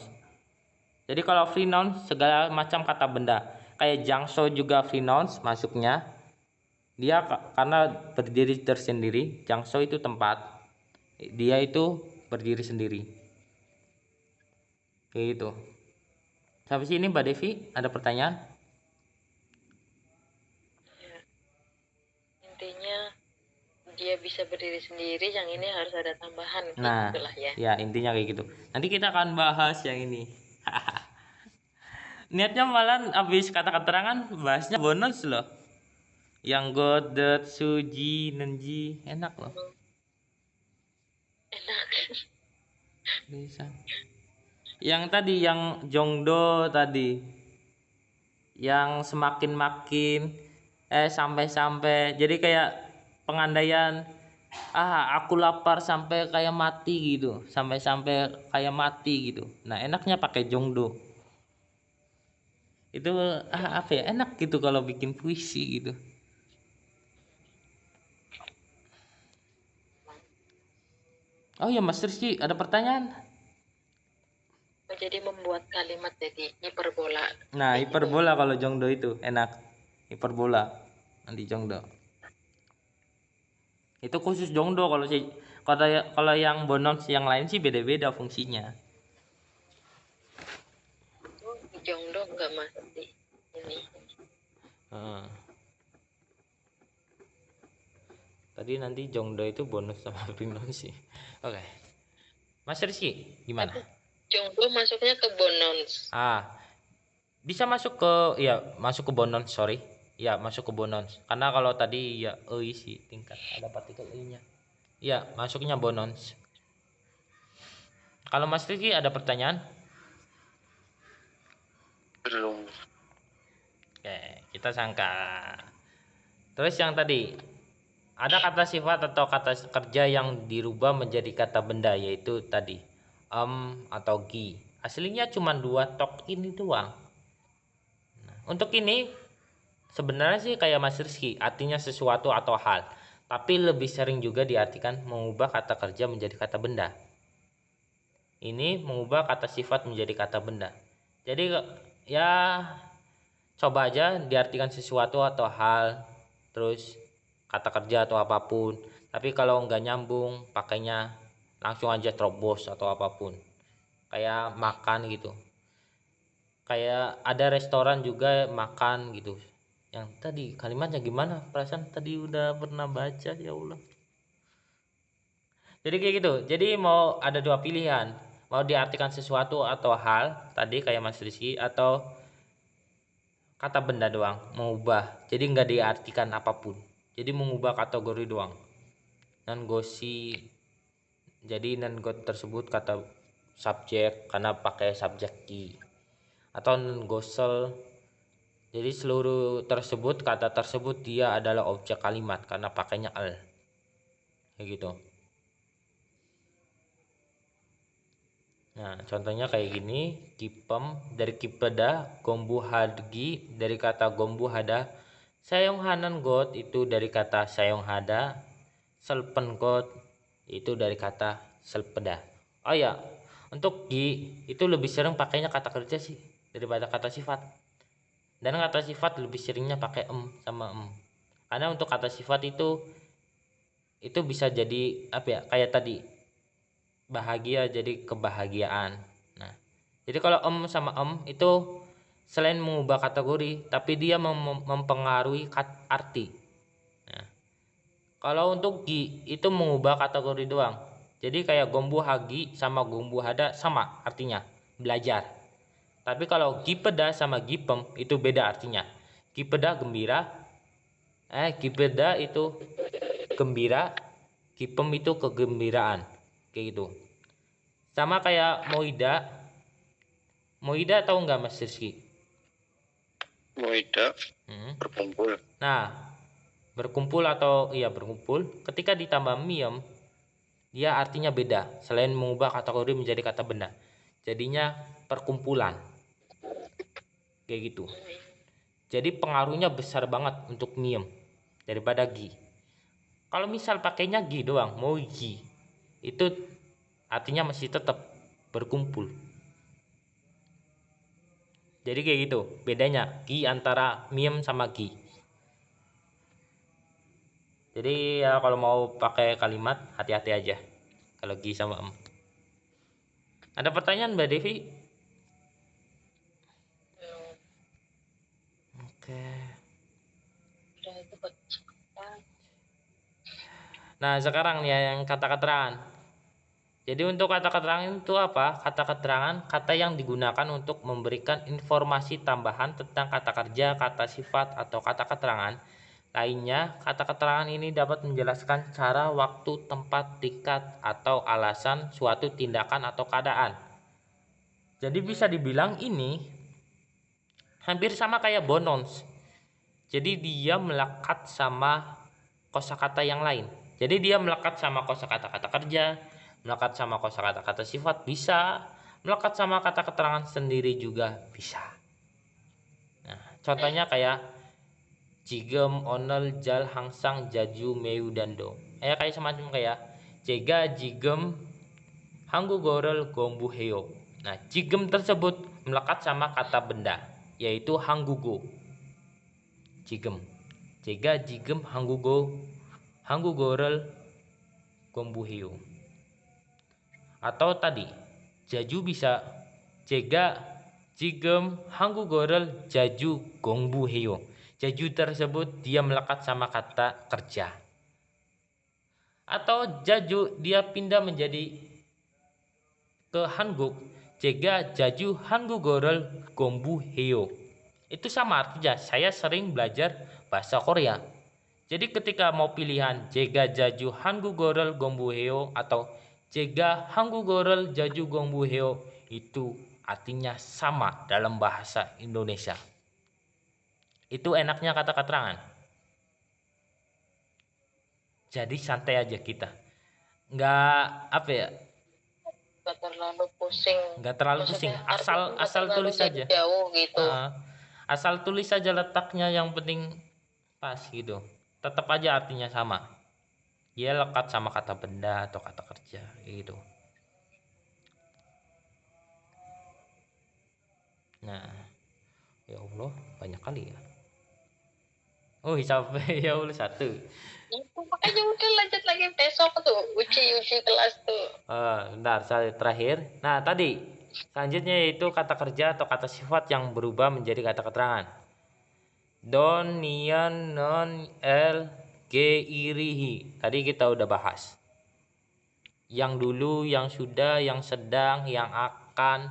Speaker 1: Jadi kalau phenons segala macam kata benda, kayak jangso juga phenons masuknya. Dia karena berdiri tersendiri, jangso itu tempat, dia itu berdiri sendiri. Kayak gitu. Sampai sini Mbak Devi ada pertanyaan?
Speaker 3: Ya, intinya dia bisa berdiri sendiri, yang ini harus ada tambahan
Speaker 1: Nah,
Speaker 3: gitulah ya.
Speaker 1: ya intinya kayak gitu. Nanti kita akan bahas yang ini. Niatnya malah habis kata keterangan bahasnya bonus loh. Yang godet, suji, nenji, enak loh.
Speaker 3: Enak.
Speaker 1: Bisa. Yang tadi yang jongdo tadi. Yang semakin makin sampai-sampai. Jadi kayak pengandaian aku lapar sampai kayak mati gitu. Sampai-sampai kayak mati gitu. Nah, enaknya pakai jongdo. Itu apa ya, enak gitu kalau bikin puisi gitu. Oh ya Mas Rizky, ada pertanyaan?
Speaker 3: Jadi membuat kalimat jadi hiperbola.
Speaker 1: Nah, hiperbola kalau jongdo itu enak. Hiperbola nanti jongdo. Itu khusus jongdo, kalau yang bonons yang lain sih beda-beda fungsinya.
Speaker 3: Jongdo enggak masuk di ini.
Speaker 1: Tadi nanti jongdo itu bonus sama prinons sih. Oke. Mas Rizky, gimana?
Speaker 3: Jongdo masuknya ke bonons.
Speaker 1: Bisa masuk ke masuk ke bonons, sorry. Ya, masuk ke bonons. Karena kalau tadi ya sih tingkat ada partikel i-nya. Ya, masuknya bonons. Kalau Mas Rizky ada pertanyaan?
Speaker 2: Belum.
Speaker 1: Oke, kita sangka. Terus yang tadi, ada kata sifat atau kata kerja yang dirubah menjadi kata benda, yaitu tadi atau gi. Aslinya cuma 2 tok ini doang. Nah, untuk ini sebenarnya sih kayak Mas Rizky, artinya sesuatu atau hal, tapi lebih sering juga diartikan mengubah kata kerja menjadi kata benda. Ini mengubah kata sifat menjadi kata benda. Jadi ya coba aja diartikan sesuatu atau hal, terus kata kerja atau apapun. Tapi kalau nggak nyambung, pakainya langsung aja terobos atau apapun. Kayak makan gitu. Kayak ada restoran juga makan gitu. Yang tadi kalimatnya gimana? Perasaan tadi udah pernah baca, ya Allah. Jadi kayak gitu. Jadi mau ada 2 pilihan. Mau diartikan sesuatu atau hal, tadi kayak Mas Rizky, atau kata benda doang, mengubah. Jadi nggak diartikan apapun. Jadi mengubah kategori doang. Non gosi, jadi non got tersebut kata subjek karena pakai subjek ki. Atau non gosel, jadi seluruh tersebut kata tersebut dia adalah objek kalimat karena pakainya al. Kayak gitu. Nah, contohnya kayak gini, kipem dari kipeda, gombu hadgi dari kata gombu hada, sayong hanan got itu dari kata sayong hada, selpen got itu dari kata selpeda. Oh ya, untuk gi itu lebih sering pakainya kata kerja sih daripada kata sifat. Dan kata sifat lebih seringnya pakai sama Karena untuk kata sifat itu bisa jadi apa ya? Kayak tadi bahagia jadi kebahagiaan. Nah, jadi kalau sama itu selain mengubah kategori, tapi dia mempengaruhi arti. Nah, kalau untuk gi itu mengubah kategori doang. Jadi kayak gombu hagi sama gombu hada sama artinya, belajar. Tapi kalau gipeda sama gipem itu beda artinya. Gipeda gembira, gipeda itu gembira, gipem itu kegembiraan. Kayak gitu. Sama kayak moida Moida tahu nggak Mas Rizky?
Speaker 2: Moida
Speaker 1: Hmm.
Speaker 2: berkumpul.
Speaker 1: Nah, berkumpul atau iya berkumpul, ketika ditambah miem, dia artinya beda. Selain mengubah kategori menjadi kata benda, jadinya perkumpulan. Kayak gitu. Jadi pengaruhnya besar banget untuk miem daripada gi. Kalau misal pakainya gi doang, mau gi, itu artinya masih tetap berkumpul. Jadi kayak gitu bedanya gi antara miem sama gi. Jadi ya kalau mau pakai kalimat hati-hati aja kalau gi sama em. Ada pertanyaan Mbak Devi? Oke. Nah sekarang ya yang kata keterangan. Jadi untuk kata keterangan itu apa? Kata keterangan kata yang digunakan untuk memberikan informasi tambahan tentang kata kerja, kata sifat, atau kata keterangan lainnya. Kata keterangan ini dapat menjelaskan cara, waktu, tempat, tingkat, atau alasan suatu tindakan atau keadaan. Jadi bisa dibilang ini hampir sama kayak bonons. Jadi dia melekat sama kosakata yang lain. Jadi dia melekat sama kosakata kata kerja, melekat sama kosakata kata sifat bisa, melekat sama kata keterangan sendiri juga bisa. Nah, contohnya kayak jigem, onel, jal, hangsang, jaju, meu, dando. Kayak semacam kayak jega, jigem, hanggu, gorel, gombu, heo. Nah, jigem tersebut melekat sama kata benda, yaitu hanggugo. Jigem, jega, jigem, hanggugo, hanggu, gorel, gombu, heo. Atau tadi jaju bisa jega, jigem, hanggu, gorel, jaju, gongbu, heo. Jaju tersebut dia melekat sama kata kerja. Atau jaju dia pindah menjadi ke hanguk, jega, jaju, hanggu, gorel, gombu, heo. Itu sama artinya. Saya sering belajar bahasa Korea. Jadi ketika mau pilihan jega, jaju, hanggu, gorel, gombu, heo, atau jega, hanggu, gorel, jaju, gombu, heo, itu artinya sama dalam bahasa Indonesia. Itu enaknya kata keterangan. Jadi santai aja kita. Nggak apa ya?
Speaker 3: Nggak terlalu pusing.
Speaker 1: Nggak terlalu pusing. Asal tulis aja.
Speaker 3: Jauh gitu.
Speaker 1: Asal tulis aja letaknya, yang penting pas gitu. Tetap aja artinya sama. Dia lekat sama kata benda atau kata kerja gitu. Nah, ya Allah banyak kali ya. Oh sampai ya Allah satu.
Speaker 3: Itu makanya udah lanjut lagi besok tuh uji kelas tuh.
Speaker 1: Bentar saya terakhir. Nah tadi selanjutnya yaitu kata kerja atau kata sifat yang berubah menjadi kata keterangan. Don, nian, non, el, ge, irihi. Tadi kita udah bahas. Yang dulu, yang sudah, yang sedang, yang akan,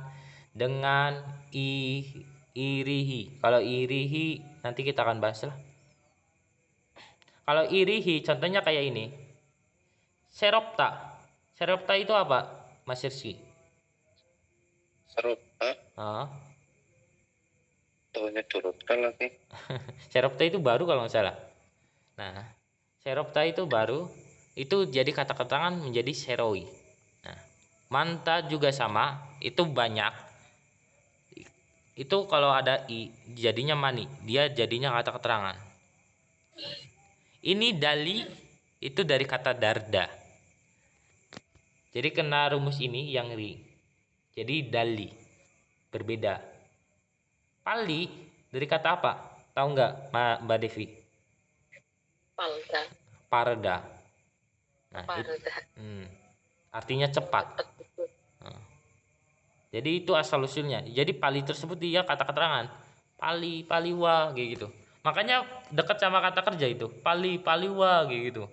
Speaker 1: dengan, irihi. Kalau irihi nanti kita akan bahas lah. Kalau irihi contohnya kayak ini. Seropta. Seropta itu apa, Mas Rizky?
Speaker 2: Serupa tahunya turutkan lagi.
Speaker 1: Seropta itu baru kalau nggak salah. Nah, seropta itu baru, itu jadi kata keterangan menjadi seroi. Nah, manta juga sama, itu banyak. Itu kalau ada i jadinya mani, dia jadinya kata keterangan. Ini dali itu dari kata darda. Jadi kena rumus ini yang ri. Jadi dali. Berbeda. Pali dari kata apa? Tahu nggak Mbak Devi? Parda. Nah, artinya cepat. Nah, jadi itu asal usulnya. Jadi pali tersebut dia kata keterangan. Pali, paliwa kayak gitu. Makanya dekat sama kata kerja itu. Pali, paliwa kayak gitu.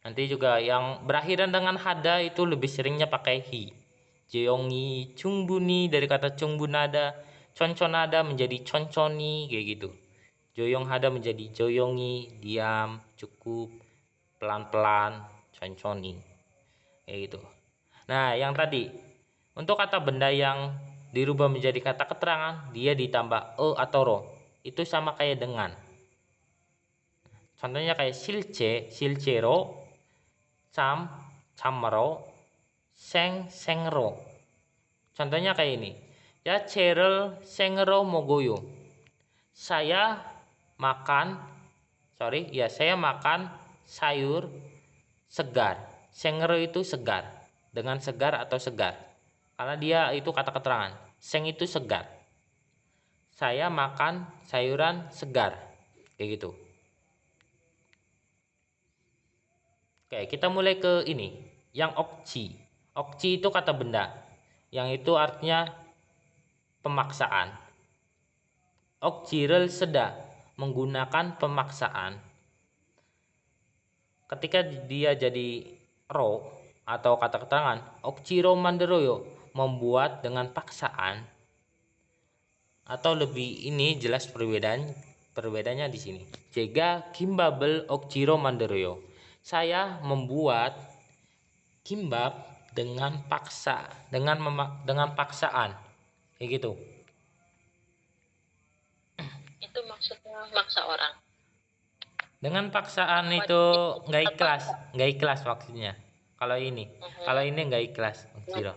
Speaker 1: Nanti juga yang berakhiran dengan hada itu lebih seringnya pakai hi. Jeongi, chungbuni dari kata chungbunada, conconada menjadi conconi kayak gitu. Joyong hada menjadi joyongi, diam, cukup, pelan-pelan, conconi kayak gitu. Nah, yang tadi untuk kata benda yang dirubah menjadi kata keterangan, dia ditambah e atau ro. Itu sama kayak dengan. Contohnya kayak silce, silcero, cam, camro, seng, sengro. Contohnya kayak ini. Ya cerel sengro mogoyo. Saya makan sayur segar. Sengro itu segar. Dengan segar atau segar. Karena dia itu kata keterangan. Seng itu segar. Saya makan sayuran segar. Kayak gitu. Oke, kita mulai ke ini. Yang okci. Okci itu kata benda. Yang itu artinya pemaksaan. Okcirel seda, menggunakan pemaksaan. Ketika dia jadi ro atau kata keterangan, okciro manderoyo, membuat dengan paksaan. Atau lebih ini jelas perbedaannya di sini. Jega kimbabel okciro manderoyo. Saya membuat kimbab dengan paksa, dengan paksaan. Kayak gitu.
Speaker 3: Itu maksudnya maksa orang.
Speaker 1: Dengan paksaan itu nggak ikhlas maksudnya. Kalau ini nggak ikhlas, Ciro.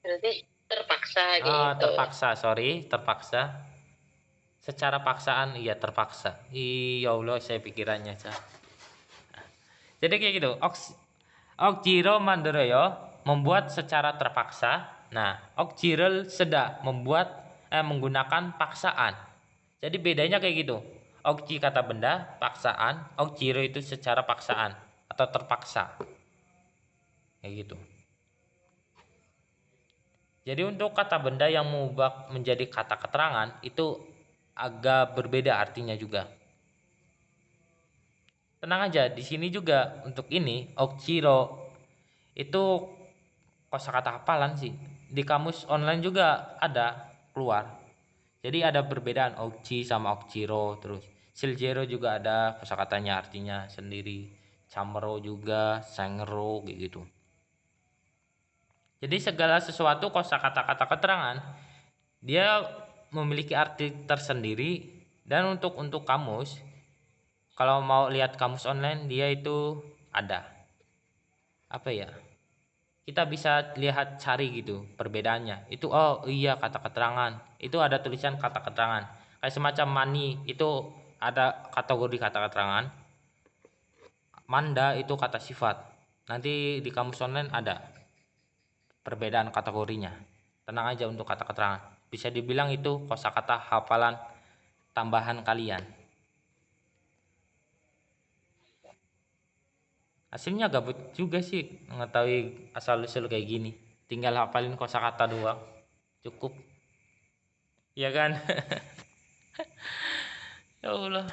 Speaker 3: Berarti terpaksa gitu.
Speaker 1: Terpaksa. Secara paksaan iya terpaksa. Ya Allah, saya pikirannya Jadi kayak gitu. Okjiro manderoyo membuat secara terpaksa. Nah, okjirel seda menggunakan paksaan. Jadi bedanya kayak gitu. Okji kata benda, paksaan. Okjiro itu secara paksaan atau terpaksa. Kayak gitu. Jadi untuk kata benda yang mengubah menjadi kata keterangan itu agak berbeda artinya juga. Tenang aja, di sini juga untuk ini okjiro itu kosakata hafalan sih. Di kamus online juga ada keluar. Jadi ada perbedaan okji sama okjiro, terus siljero juga ada kosakatanya artinya sendiri. Camro juga, sengro kayak gitu. Jadi segala sesuatu kosakata kata keterangan dia memiliki arti tersendiri, dan untuk kamus kalau mau lihat kamus online dia itu ada apa ya? Kita bisa lihat cari gitu perbedaannya. Itu oh iya kata keterangan. Itu ada tulisan kata keterangan. Kayak semacam mani itu ada kategori kata keterangan. Manda itu kata sifat. Nanti di kamus online ada perbedaan kategorinya. Tenang aja untuk kata keterangan. Bisa dibilang itu kosakata hafalan tambahan kalian. Hasilnya gabut juga sih mengetahui asal usul kayak gini. Tinggal hafalin kosakata doang. Cukup. Ya kan? Ya Allah.